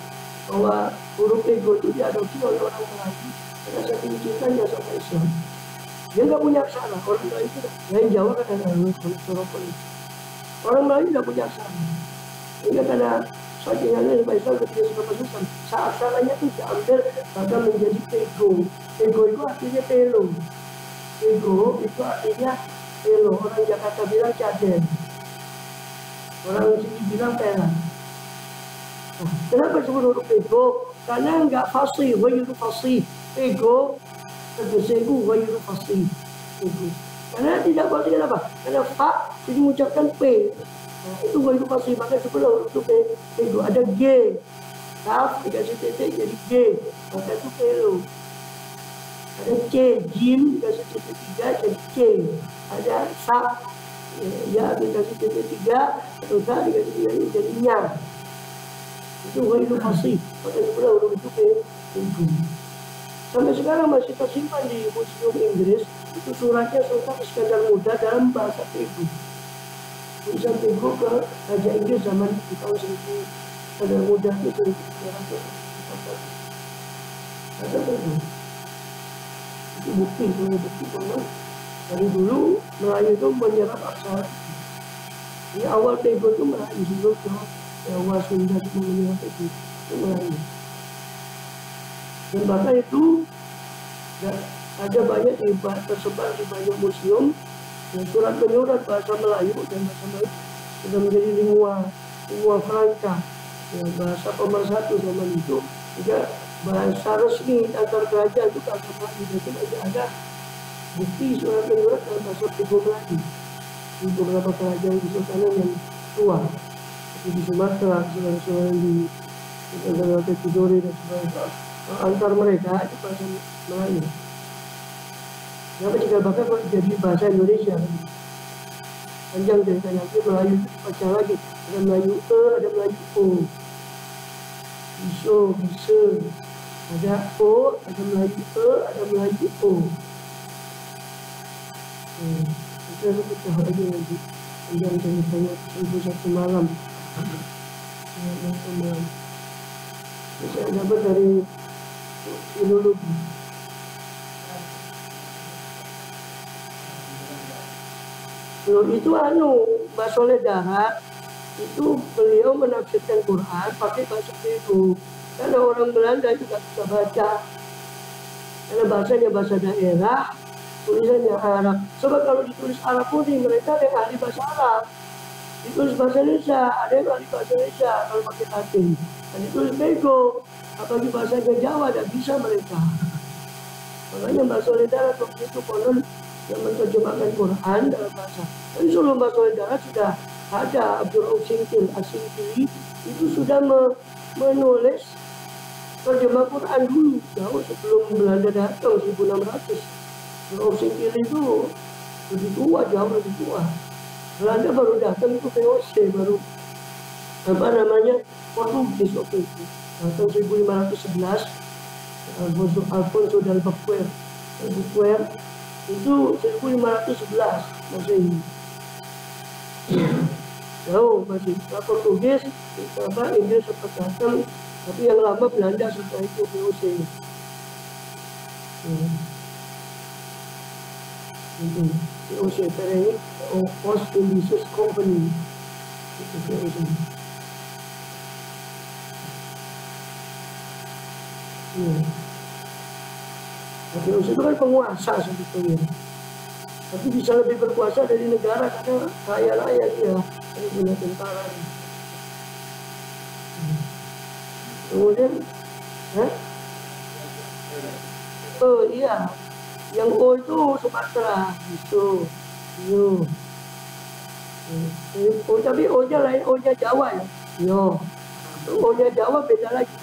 bahwa huruf ego itu diadopsi oleh orang Melayu karena saking cintanya sama Islam. Dia nggak punya aksara, orang Melayu itu lain Jawa kan ada orang Melayu nggak punya aksara. Sehingga karena saking aneh Islam ketika sudah masuk Islam, aksaranya itu diambil bahkan menjadi ego. Ego itu artinya telo. Ego itu artinya telo. Orang Jakarta bilang caden. Orang sini bilang pelan. Kenapa disebut huruf ego? Karena nggak fasih, wajib fasih. Ego tergesek wajib fasih. Ego. Karena tidak fasih kenapa? Karena fa jadi mengucapkan p. Nah, itu wajib fasih. Maka sebelah huruf itu ego. Ada g. Kaf dikasih titik jadi g. Maka itu pelo. Ada c, jim dikasih titik 3 jadi c. Ada sa, ya dikasih titik 3 atau sa dikasih titik jadi nyam. Itu huruf fasih. Maka sebelah huruf itu ego. Sampai sekarang masih tersimpan di Museum Inggris. Itu suratnya Sultan Iskandar Muda dalam bahasa ego. Tulisan ego ke Raja Inggris zaman di tahun 1000 Iskandar Muda itu 1300. Bahasa ego. Itu bukti bahwa dari dulu Melayu itu menyerap aksara. Di awal ego itu Melayu dulu Jawa Sunda itu menyerap ego itu Melayu. Dan bahkan itu ada banyak tersebar di banyak museum dan surat menyurat bahasa Melayu dan bahasa Melayu sudah menjadi lingua franca, ya, bahasa pemersatu zaman itu juga bahasa resmi antar kerajaan itu bahasa Melayu. Jadi masih ada bukti surat menyurat dalam bahasa Tigo Melayu di beberapa kerajaan di Sultanan yang tua seperti di Sumatera, Sultan di Sultan Tidore dan sebagainya. Antar mereka itu bahasa Melayu. Kenapa jika bahkan jadi bahasa Indonesia? Panjang ceritanya. Nanti Melayu itu baca lagi. Ada Melayu ada Melayu O. Bisa. Ada O, ada Melayu ada Melayu O. Kita tahu lagi nanti. Panjang ceritanya. Tunggu satu malam. Saya dapat dari filologi. Itu Mbak Soleh Darat itu beliau menafsirkan Quran pakai bahasa itu. Karena orang Belanda itu nggak bisa baca. Karena bahasanya bahasa daerah, tulisannya Arab. Sebab kalau ditulis Arab pun mereka yang ahli bahasa Arab. Ditulis bahasa Indonesia, ada yang ahli bahasa Indonesia kalau pakai Latin. Dan ditulis bego, apalagi bahasanya Jawa tidak bisa mereka. Makanya Mbak Soleh Darat waktu itu konon yang menerjemahkan Quran dalam bahasa. Dan sebelum Mbak Soleh Darat sudah ada Abdul Singkil Asingkili itu sudah menulis terjemah Quran dulu jauh sebelum Belanda datang 1600. Abdul Singkil itu lebih tua, jauh lebih tua. Belanda baru datang itu VOC baru Portugis waktu itu tahun 1511. Alfonso del Buquer itu 1511 Masehi. Jauh masih Portugis, Inggris sempat datang, tapi yang lama Belanda sudah itu VOC. VOC Verenigd Oost-Indische Company. Itu VOC. VOC itu kan penguasa sebetulnya. Tapi bisa lebih berkuasa dari negara karena kaya raya dia, dia punya tentara. Kemudian, oh iya, yang O itu Sumatera, itu. Oh, tapi O-nya lain, O-nya Jawa ya. Yo. O-nya Jawa beda lagi.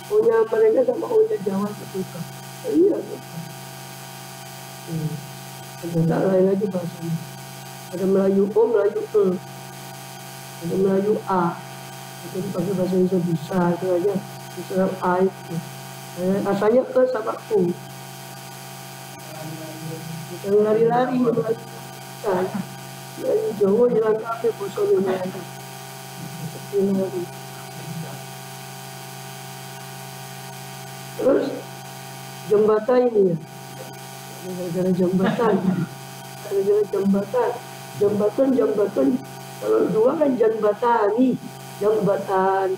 O-nya mereka sama O-nya Jawa ketuka. Iya. Ada lain lagi bahasanya. Ada Melayu O, Melayu E. Ada Melayu A. Itu pakai bahasa Indonesia bisa itu aja. Misalnya A itu. Asalnya E sama U. Yang lari-lari yang Melayu. Nah, Melayu Jawa hilang kafe bosonnya Melayu. Terus jembatan ini ya. Gara-gara jembatan. Jembatan. Kalau dua kan jembatani, jembatan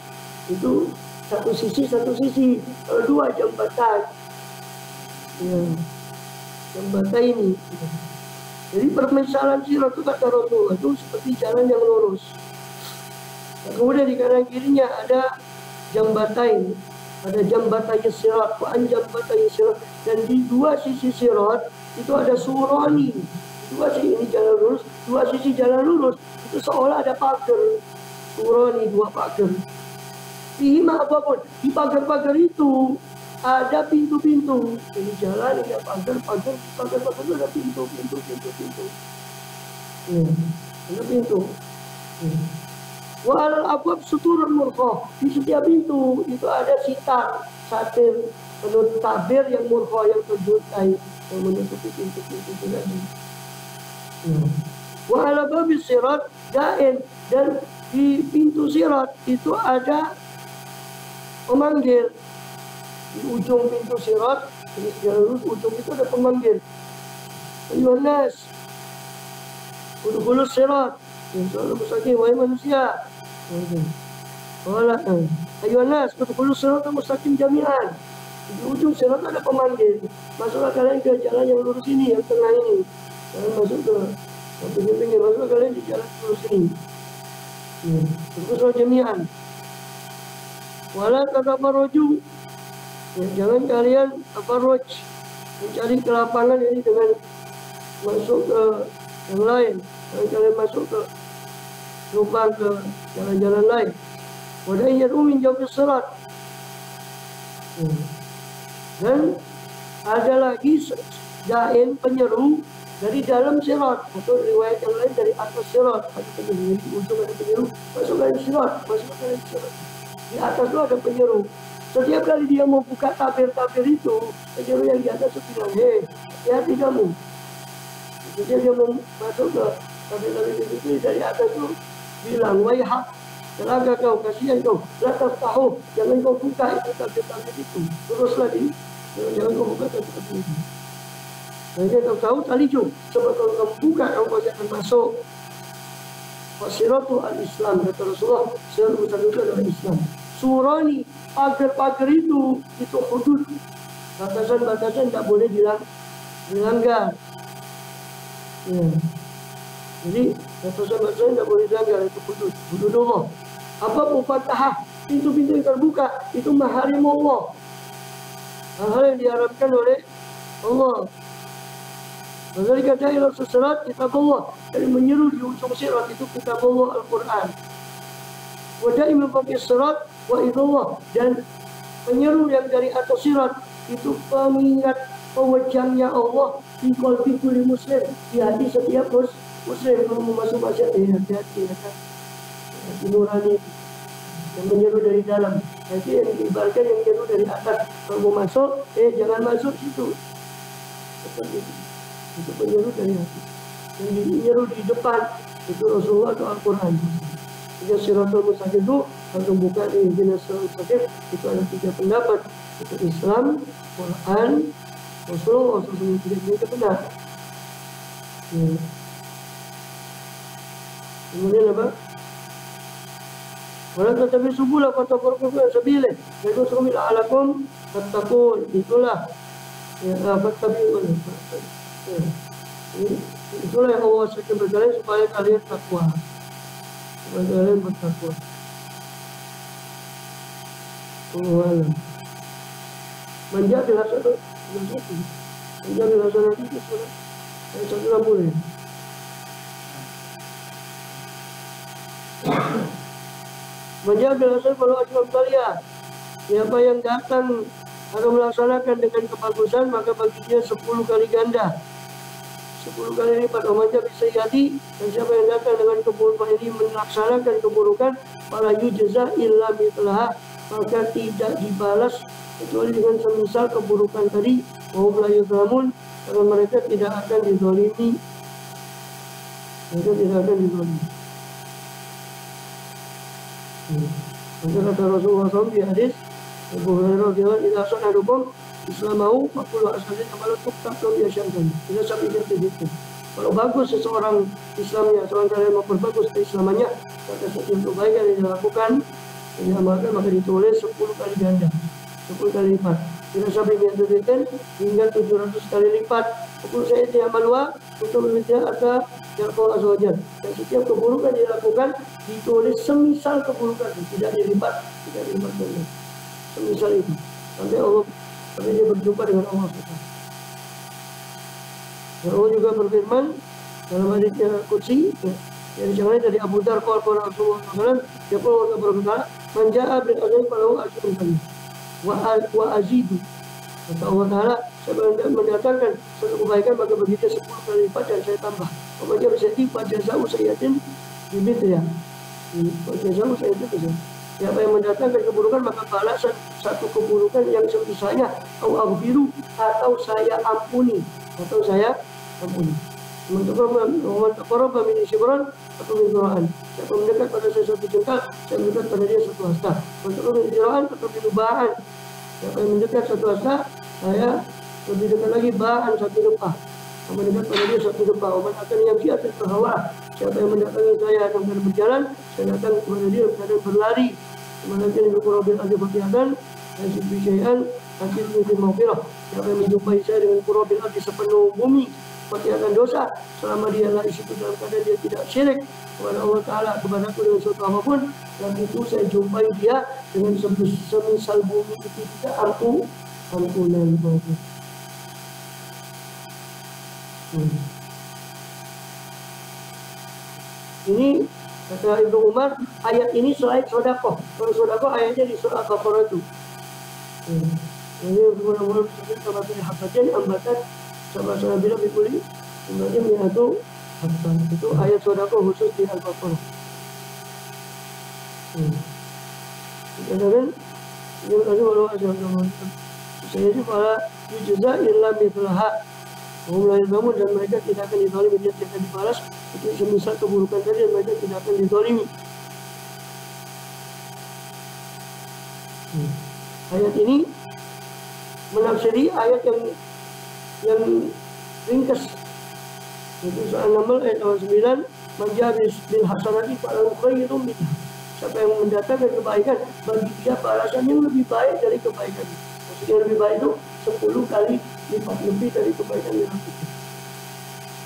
itu satu sisi. Kalau dua jembatan, ya, jembatan ini. Jadi permisalan sirat itu kata Rasulullah itu seperti jalan yang lurus. Nah, kemudian di kanan kirinya ada jembatan, ada jembatan sirat, jembatan sirat, dan di dua sisi sirat itu ada suroni. Dua sisi ini jalan lurus, dua sisi jalan lurus itu seolah ada pagar. Suroni dua pagar. Lima apapun di pagar-pagar itu ada pintu-pintu. Ini jalan, ini pagar itu ada pintu. Ada pintu. Wa alal abwab suturun murqah. Di setiap pintu itu ada sitar, satir, penutup tabir yang murqah yang terjutai yang menutupi pintu-pintu tadi. Wa ala babis sirat da'in, dan di pintu sirat itu ada pemanggil. Di ujung pintu sirat, di jalur ujung itu ada pemanggil. Ayuhan nas, udkhulus sirat. Insyaallah mustaqim, wahai manusia. Wala ayuhan nas, udkhulus sirat mustaqim jami'an. Di ujung sirat ada pemanggil. Masuklah kalian ke jalan yang lurus ini, yang tengah ini. Jangan masuk ke pinggir-pinggir, masuklah kalian di jalan lurus ini. Udkhulus jami'an. Wala tatafarraju. Ya, jangan kalian tafarruj, mencari kelapangan ini dengan masuk ke yang lain. Jangan kalian masuk ke lubang, ke jalan-jalan lain. Wadah yarumin jauh serat. Dan ada lagi jain penyeru dari dalam sirat, atau riwayat yang lain dari atas sirat. Ada penyeru di ujung, ada penyeru masuk ke sirat, di atas itu ada penyeru. Setiap kali dia mau buka tabir-tabir itu, penyeru yang di atas itu bilang, hei, hati-hati kamu. Jadi dia mau masuk ke tabir-tabir itu dari atas itu bilang, waihat, celaka kau, kasihan kau, latas tahu, jangan kau buka itu tabir-tabir itu. Terus lagi, jangan kau buka tabir-tabir itu. Dan dia tahu tali juga, sebab kalau kamu buka, kamu pasti akan masuk. Wasiratu al-Islam, kata Rasulullah, sirat besar itu adalah Islam. Surani, pagar-pagar itu hudud, batasan-batasan tidak boleh dilanggar. Ya. Jadi batasan-batasan tidak boleh dilanggar, itu hudud Allah. Apa mufatahah, pintu-pintu yang terbuka itu maharim Allah, hal-hal yang diharapkan oleh Allah. Maka dikata ilah seserat kitab Allah, dari menyeru di ujung sirat itu kitab Allah Al-Quran. Wadai mempakai sirat wa idullah, dan penyeru yang dari atas sirat itu pengingat pewajahnya Allah di qalbi kulli muslim, di hati setiap muslim. Kalau mau masuk masjid, hati-hati ya kan, hati nurani yang menyeru dari dalam. Nanti yang diibarkan yang menyeru dari atas, kalau mau masuk jangan masuk situ. Seperti itu penyeru dari hati. Yang menyeru di depan itu Rasulullah atau Al-Quran. Jika siratul mustaqim itu langsung buka di jenis siratul mustaqim itu ada 3 pendapat, itu Islam, Quran, Rasulullah tidak benar. Kemudian apa? Walau tetapi subuhlah kata berkumpul sebilah, yaitu sumil alakum fattaqun, itulah ya fattabi'un. Itulah yang Allah sedang berkalian supaya kalian takwa. Kalian bertakwa. Manja dilaksanakan itu sudah boleh. Menjaga asal kalau ajwam kalian. Siapa yang datang atau melaksanakan dengan kebagusan, maka baginya 10 kali ganda, 10 kali lipat. Omanja bisa jadi. Dan siapa yang datang dengan keburukan ini melaksanakan keburukan, fala yujza illa mithlaha, maka tidak dibalas kecuali dengan semisal keburukan tadi. Wahum la yuzlamun, karena mereka tidak akan dizalimi. Mereka tidak akan dizalimi. Maka kata Rasulullah SAW di hadis Abu Hurairah radhiyallahu anhu, "Idza sanadukum Islamahu fakulu asalin amalan tuktak dan biasakan." Tidak sampai itu. Kalau bagus seseorang Islamnya, seorang kalian memperbagus keislamannya, maka setiap kebaikan yang dilakukan, yang diamalkan, maka ditulis 10 kali ganda, 10 kali lipat. Tidak sampai dianjurkan hingga 700 kali lipat. Pukul saya itu yang malwa untuk meminta atau Allah Azza wa Jalla. Dan setiap keburukan dilakukan ditulis semisal keburukan, tidak dilipat, tidak dilipat lagi. Semisal itu sampai dia berjumpa dengan Allah SWT. Allah juga berfirman dalam hadis qudsi yang dicanggah dari Abu Dzar qala Rasulullah SAW, dia pun berkata, "Man jaa bil ajri falahu ajrun kami wa azidu." Kata Allah Ta'ala, saya mendatangkan satu kebaikan maka begitu 10 kali lipat dan saya tambah. Pokoknya bisa di wajazau sayyatin bibit ya. Wajazau sayyatin. Siapa yang mendatangkan keburukan maka balasan satu keburukan yang sebisanya au biru atau saya ampuni. Mentakor pemini sibran atau minuraan. Siapa mendekat pada saya satu jengkal, saya mendekat pada dia satu hasta. Mentakor minuraan atau minubahan. Siapa yang mendekat satu hasta, saya lebih dekat lagi bahan satu lepah. Yang mendekat pada dia satu lepah. Oman akan yang siap berhawa. Siapa yang mendatangi saya akan berjalan, saya datang kepada dia dan berlari. Kemudian yang berkurabin aja berjalan, dan sebisayaan hasil mungkin maufirah. Siapa yang menjumpai saya dengan kurabin aja sepenuh bumi, akan dosa selama dia lari situ dalam keadaan dia tidak syirik kepada Allah Ta'ala kepadaku dengan suatu apapun, dan itu saya jumpai dia dengan semisal bumi itu tidak ampunan maupun. Ini kata Ibnu Umar, ayat ini selain sodakoh. Kalau sodakoh ayatnya di surah Al-Baqarah itu. Ini benar-benar sama dari habatin ambatan sama-sama bila dipulih kemudian yaitu itu ayat sodakoh khusus di Al-Baqarah. Kemudian ini tadi walau asyarakat saya itu para yujza illa mithlaha. Mulai bangun dan mereka tidak akan dizalimi, dia tidak akan dibalas. Itu semisal keburukan tadi mereka tidak akan dizalimi. Ayat ini menafsiri ayat yang ringkas. Itu surah An-Naml ayat 9, "Man jaa bil hasanati falahu khairun minha." Siapa yang mendatangkan kebaikan, bagi dia balasan yang lebih baik dari kebaikan. Maksudnya lebih baik itu 10 kali lipat lebih dari kebaikan yang lakukan.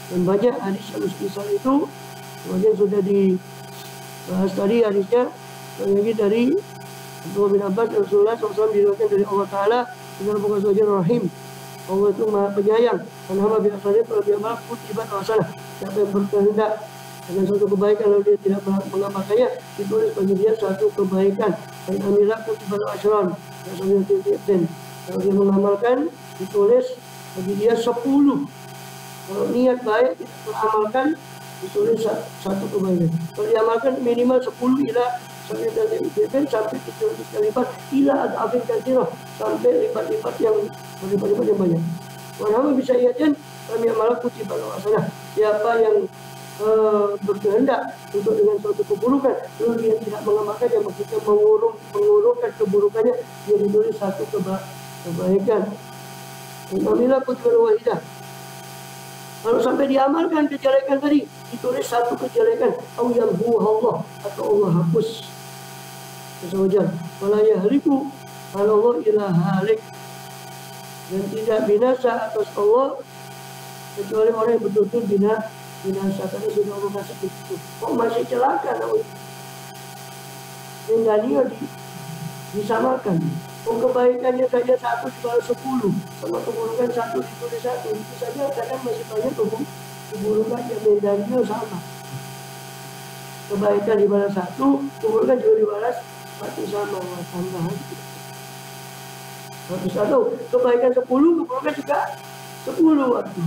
Dan banyak hadis yang misal itu, kemudian sudah dibahas tadi hadisnya, lagi dari Abdullah bin Abbas, Rasulullah SAW diriwayatkan dari Allah Ta'ala, dengan bukan saja Rahim. Allah itu maha penyayang. Dan hamba bin Asalim kalau dia maaf kutibat wasalah. Siapa yang berkehendak dengan suatu kebaikan lalu dia tidak mengamalkannya, ditulis bagi dia satu kebaikan. Dan amilah kutibat asron. Kalau dia mengamalkan, ditulis bagi dia 10. Kalau niat baik kita amalkan, ditulis satu kebaikan. Kalau diamalkan minimal 10 ila sampai 700 kali lipat ila adafin katsirah, sampai lipat-lipat yang berlipat-lipat yang banyak. Walaupun bisa iatin kami amal kutiba hasanah. Siapa yang berkehendak untuk dengan suatu keburukan lalu dia tidak mengamalkannya, maksudnya mengurungkan keburukannya, dia ditulis satu kebaikan. Alhamdulillah kutiba wahidah. Kalau sampai diamalkan kejelekan tadi, ditulis satu kejelekan. Au yamhu Allah, atau Allah hapus. Sesuatu. Wala yahliku Allah ila halik. Dan tidak binasa atas Allah kecuali orang yang betul-betul binasa, karena sudah Allah kasih begitu. Kok masih celaka? Yang dia disamakan. Kebaikannya saja 1 dibalas 10, sama keburukan 1 ditulis 1. Itu saja kadang masih banyak keburukan yang bedanya sama. Kebaikan dibalas 1, keburukan juga dibalas Berarti sama tambahan. Habis itu kebaikan 10, keburukan juga 10 waktu.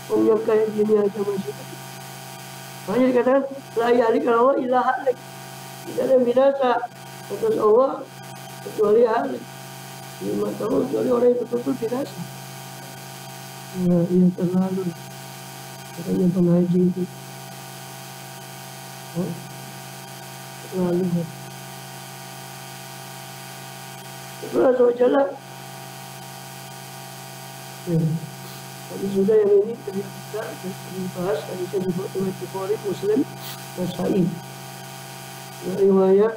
Yang kayak gini aja masih. Makanya dikatakan la yahlik Allah illa halik. Tidak ada yang binasa atas Allah kecuali halik. Lima tahun kecuali orang yang betul-betul binasa. Nah, yang terlalu katanya pengaji itu terlalu. Itulah jalan. Tapi sudah yang ini ternyata dibahas hadisnya dibuat oleh Bukhari, Muslim, Nasai. Riwayat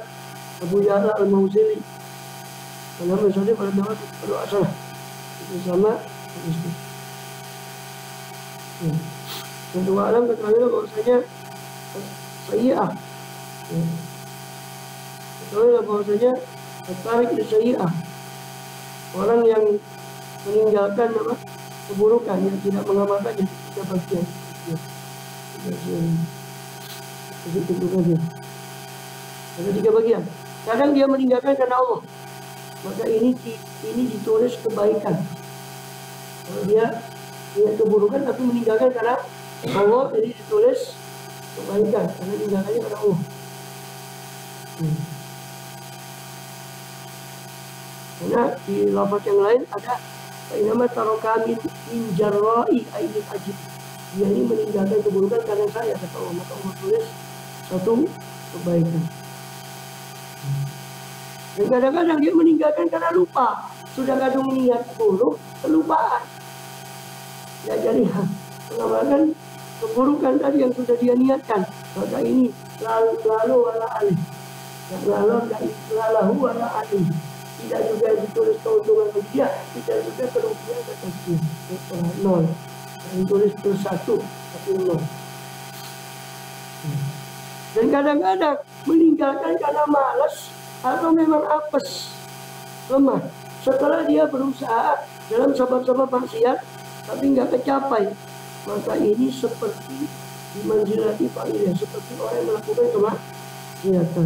Abu Ya'la Al-Mauzili. Karena misalnya pada nama berdoa salah itu sama hadisnya. Kedua alam ketahuilah bahwasanya sayyi'ah. Ketahuilah bahwasanya tarik di sayyi'ah. Orang yang meninggalkan apa? Keburukan yang tidak mengamalkan jadi 3 bagian. Itu saja. Ada 3 bagian. Kadang dia meninggalkan karena Allah, maka ini ditulis kebaikan. Kalau dia keburukan tapi meninggalkan karena Allah, jadi ditulis kebaikan karena meninggalkannya karena Allah. Karena di lafaz yang lain ada nama taroka min jarra'i ainil ajib. Dia ini meninggalkan keburukan karena saya, kata Allah, maka Allah tulis satu kebaikan. Dan kadang-kadang dia meninggalkan karena lupa. Sudah kadang niat buruk, kelupaan. Ya, jadi mengamalkan keburukan tadi yang sudah dia niatkan. Maka ini lalu wala alih. Lalu wala alih. Tidak juga ditulis keuntungan bagi dia, tidak juga kerugian atas dia. Nol. Ditulis plus 1 tapi 0. Dan kadang-kadang meninggalkan karena malas atau memang apes, lemah. Setelah dia berusaha dalam sebab-sebab maksiat tapi nggak tercapai, maka ini seperti dimanzilati fa'iliyah, seperti orang yang melakukan kemaksiatan.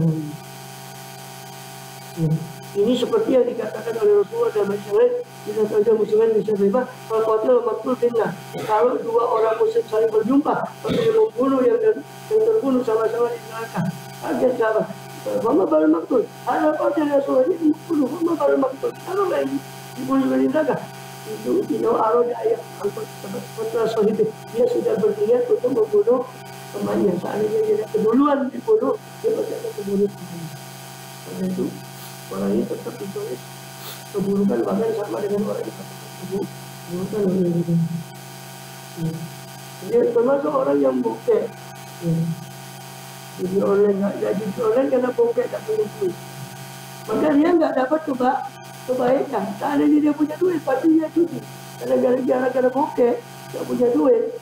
Ini seperti yang dikatakan oleh Rasulullah dalam hadis yang lain, bisa saja muslimin bisa bebas, al-qatil maqtul billah. Kalau 2 orang muslim saling berjumpa, maka yang membunuh yang terbunuh sama-sama di neraka. Agar sahabat, mama baru maktul. Ada qatil Rasulullah ini membunuh, mama baru maktul. Kalau nggak dibunuh di neraka, itu arod ayat al-Qur'an sahih. Dia sudah berniat untuk membunuh temannya. Seandainya dia keduluan dibunuh, dia pasti akan membunuh temannya. Karena itu orang ini tetap ditulis keburukan, bahkan sama dengan orang yang keburukan oleh dia. Dia termasuk orang yang bokeh. Jadi online nggak jadi online karena bokeh, tak punya duit. Maka dia nggak dapat kebaikan. Seandainya dia punya duit, pasti dia cuti. Karena gara-gara bokeh nggak punya duit,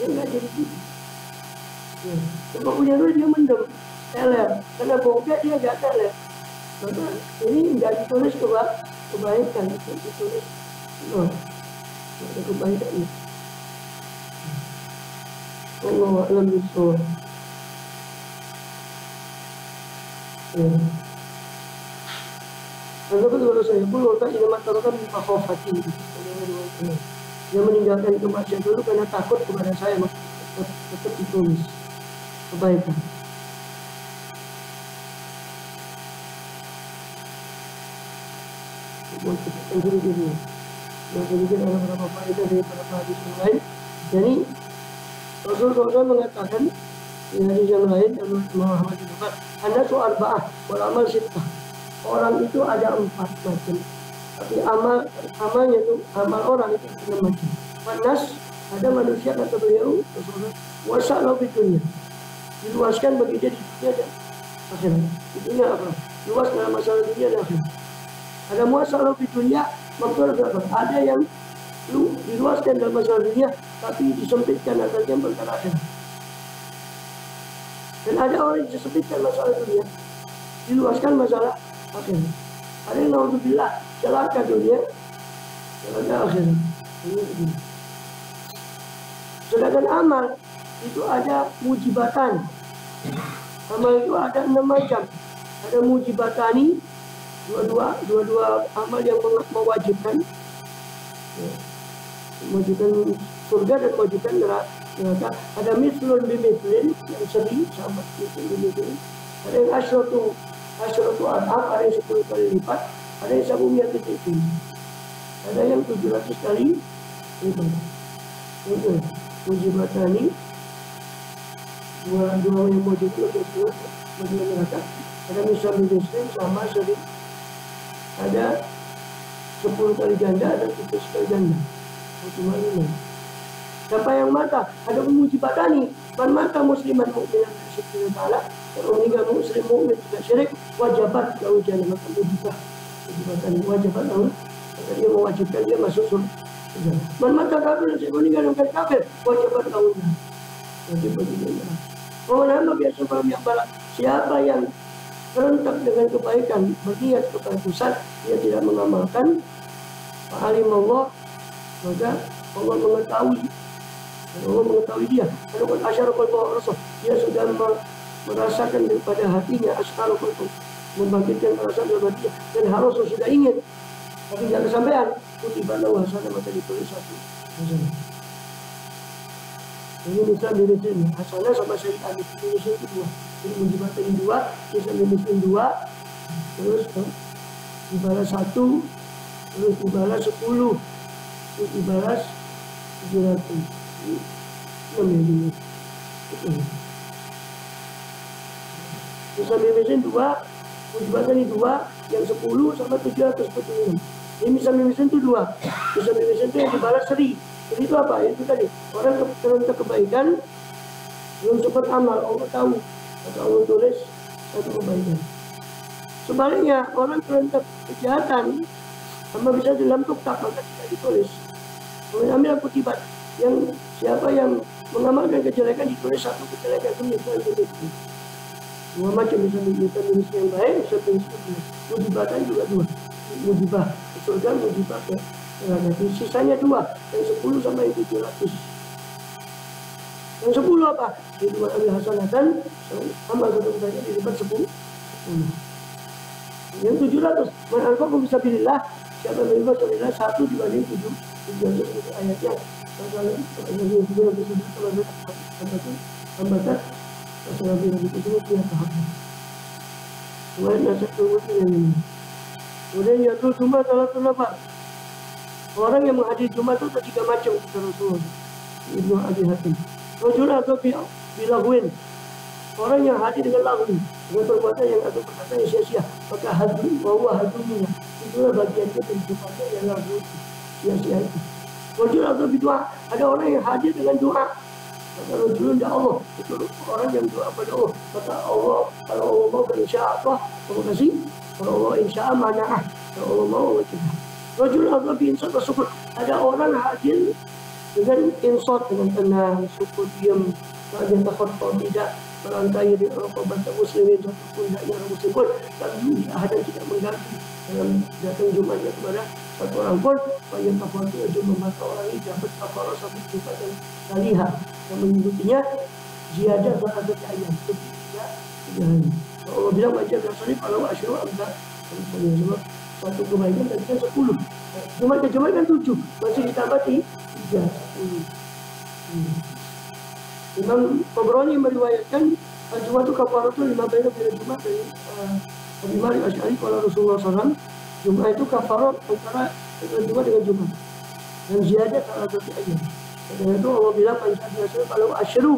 dia nggak jadi cuti. Kalau punya duit dia mendem, teler. Karena bokeh dia nggak teler. Maka ini nggak ditulis kebaikan, ditulis ada kebaikannya. Allah a'lam bishawab. Ataupun kalau saya pun tak ingin mengatakan makhofati. Dia meninggalkan kemaksiatan dulu karena takut kepada saya, maka tetap ditulis kebaikan. Jadi ada beberapa faedah dari beberapa hadis yang lain. Jadi Rasulullah mengatakan di hadis yang lain, Muhammad juga, Anda tu arba'ah wal amal sittah. Orang itu ada 4 macam, tapi amalnya itu amal orang itu 6 macam. Manas, ada manusia kata beliau Rasulullah, wasalau di dunia, diluaskan bagi dia di dunia dan akhirat. Di dunia apa? Luas dalam masalah dunia dan akhirat. Ada masalah di dunia, maksudnya apa? Ada yang diluaskan dalam masalah dunia, tapi disempitkan atasnya perkara akhirat. Dan ada orang yang disempitkan masalah dunia, diluaskan masalah akhirat. Ada yang naudzubillah celaka dunia, celaka akhirat. Sedangkan amal itu ada mujibatan. Amal itu ada 6 macam. Ada mujibatani, dua amal yang mewajibkan, ya, mewajibkan surga dan mewajibkan neraka. Ada mislun bimislin, yang seri sama mislun bimislin. Ada yang asyratu adham, ada yang 10 kali lipat, ada yang 100 itu. Ada yang 700 kali lipat. Itu mujibatani, dua yang mewajibkan surga, mewajibkan neraka. Ada misalnya muslim sama sering, ada 10 kali janda, ada 7 kali janda. Cuma ini. Siapa yang mata? Ada mujibatani. Man mata musliman mu'minan bisyirkin ta'ala. Kalau meninggal muslim mu'min tidak syirik, wajibat lahu jannah. Maka mujibatani wajibat lahu. Maka dia mewajibkan dia masuk surga. Man mata kafir, saya meninggal dengan kafir, wajibat lahu jannah. Wajib bagi dia. Orang biasa malam yang barat. Siapa yang serentak dengan kebaikan, berniat kebagusan, dia tidak mengamalkan, alim Allah, maka Allah mengetahui. Allah mengetahui dia. Kalau asyarul rasul, dia sudah merasakan daripada hatinya asyarul membangkitkan perasaan dalam hatinya, dan harus sudah ingin, tapi jangan kesampaian. Kutiba lahu hasanah, maka ditulis satu hasanah. Ini bisa misalnya hasanah sama syahid hadis Indonesia itu 2. Jadi mujibatan 2, bisa misalnya 2, terus dibalas 1, terus dibalas 10, terus dibalas 700. Ini bisa misalnya 2, mujibatan 2, yang 10 sama 746. Ini bisa misalnya itu 2, bisa misalnya itu yang dibalas 1000. Jadi itu apa? Itu tadi, orang terhadap kebaikan belum sempat amal, Allah tahu, maka Allah tulis satu kebaikan. Sebaliknya, orang terhadap kejahatan sama bisa dalam tuktak, maka tidak ditulis. Mengambil kutibat, yang siapa yang mengamalkan kejelekan ditulis satu kejelekan itu. 2 macam, bisa yang baik, bisa yang mujibatan juga 2. Mujibah ke surga, mujibah ke neraka. Sisanya 2, yang 10 sama yang 700. Yang 10 apa? Yang 2 ambil hasanatan, amal satu kebaikan dilipat 10. Yang 700, man anfaqahu fisabilillah, siapa yang berinfak fisabilillah 1 dibanding 700 itu ayatnya. Kalau hambatan masalah itu semua punya tahapan. Selain nasib kemudian ini. Kemudian yaitu Jumat salah lebar. Orang yang menghadiri Jumat itu ada 3 macam kata Rasulullah. Ibnu Abi Hatim. Rajul atau bilahwin. Orang yang hadir dengan lahu, dengan perbuatan yang atau perkataan yang sia-sia, maka hadu bahwa hadunya itulah bagian dia kehidupannya yang lahu sia-sia itu. Rajul atau berdoa, ada orang yang hadir dengan doa. Maka rajulun ya Allah, itu orang yang doa pada Allah. Kata Allah, kalau Allah mau insya Allah, terima kasih. Kalau Allah insya Allah mana'ah, kalau Allah mau Allah cegah. Rajul atau insya Allah syukur, ada orang hadir dengan insot, dengan tenang, syukur, diam, bagian takut tidak melantai di bangsa muslimin satupun tidak yang muslim pun, tapi ada tidak mengganggu dalam datang Jumatnya kepada satu orang pun. Bagian takut itu membantu orang ini dapat kafarah satu juta dan salihah yang menyebutinya ziyadah satu ayam itu tidak hari. Allah bilang wajib rasanya kalau asyru amda sebab satu kebaikan dan 10. Jumat ke Jumat kan 7, masih ditambah 3, 10. Imam Tabrani meriwayatkan Jumat itu kafaratul 5 baina bila Jumat dari Abi Malik Asy'ari kalau Rasulullah SAW, Jumat itu kafarat antara Jumat dengan Jumat dan ziyadah salah satu ayat. Karena itu Allah bilang Rasul kalau asyru,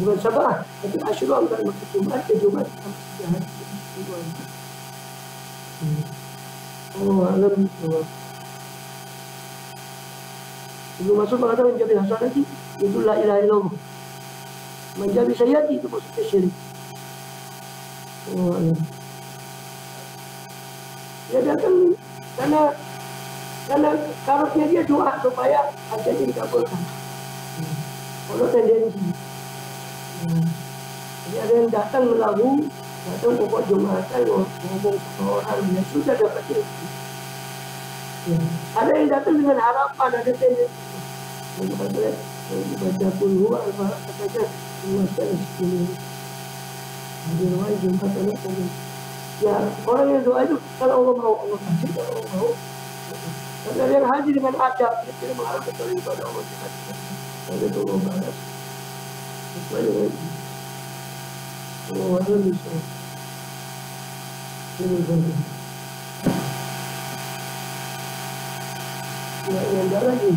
bukan sabah, tapi asyru antara maksud Jumat ke Jumat sampai 3 hari. Allah alam bahwa sebelum masuk mengatakan menjadi hasanah itu la ilaha illallah. Menjadi sayati itu maksudnya syirik. Allah alam. Dia datang karena karena dia doa supaya hajatnya dikabulkan. Kalau tendensi. Jadi ada yang datang melalu, datang pokok Jumatan ngomong ke orang yang sudah dapat rezeki. Ya. Ada yang datang dengan harapan, ada tendensi. Baca puluh al-falaq katanya menguasai rezeki. Di rumah jumpa anak tadi. Ya orang yang doa itu kalau Allah mau Allah kasih, kalau Allah mau. Karena yang haji dengan adab dia tidak mengharapkan kepada Allah dikasih. Kalau itu Allah balas. Sesuai dengan itu. Allah wajib bisa. Ini saja. Ya yang ada lagi.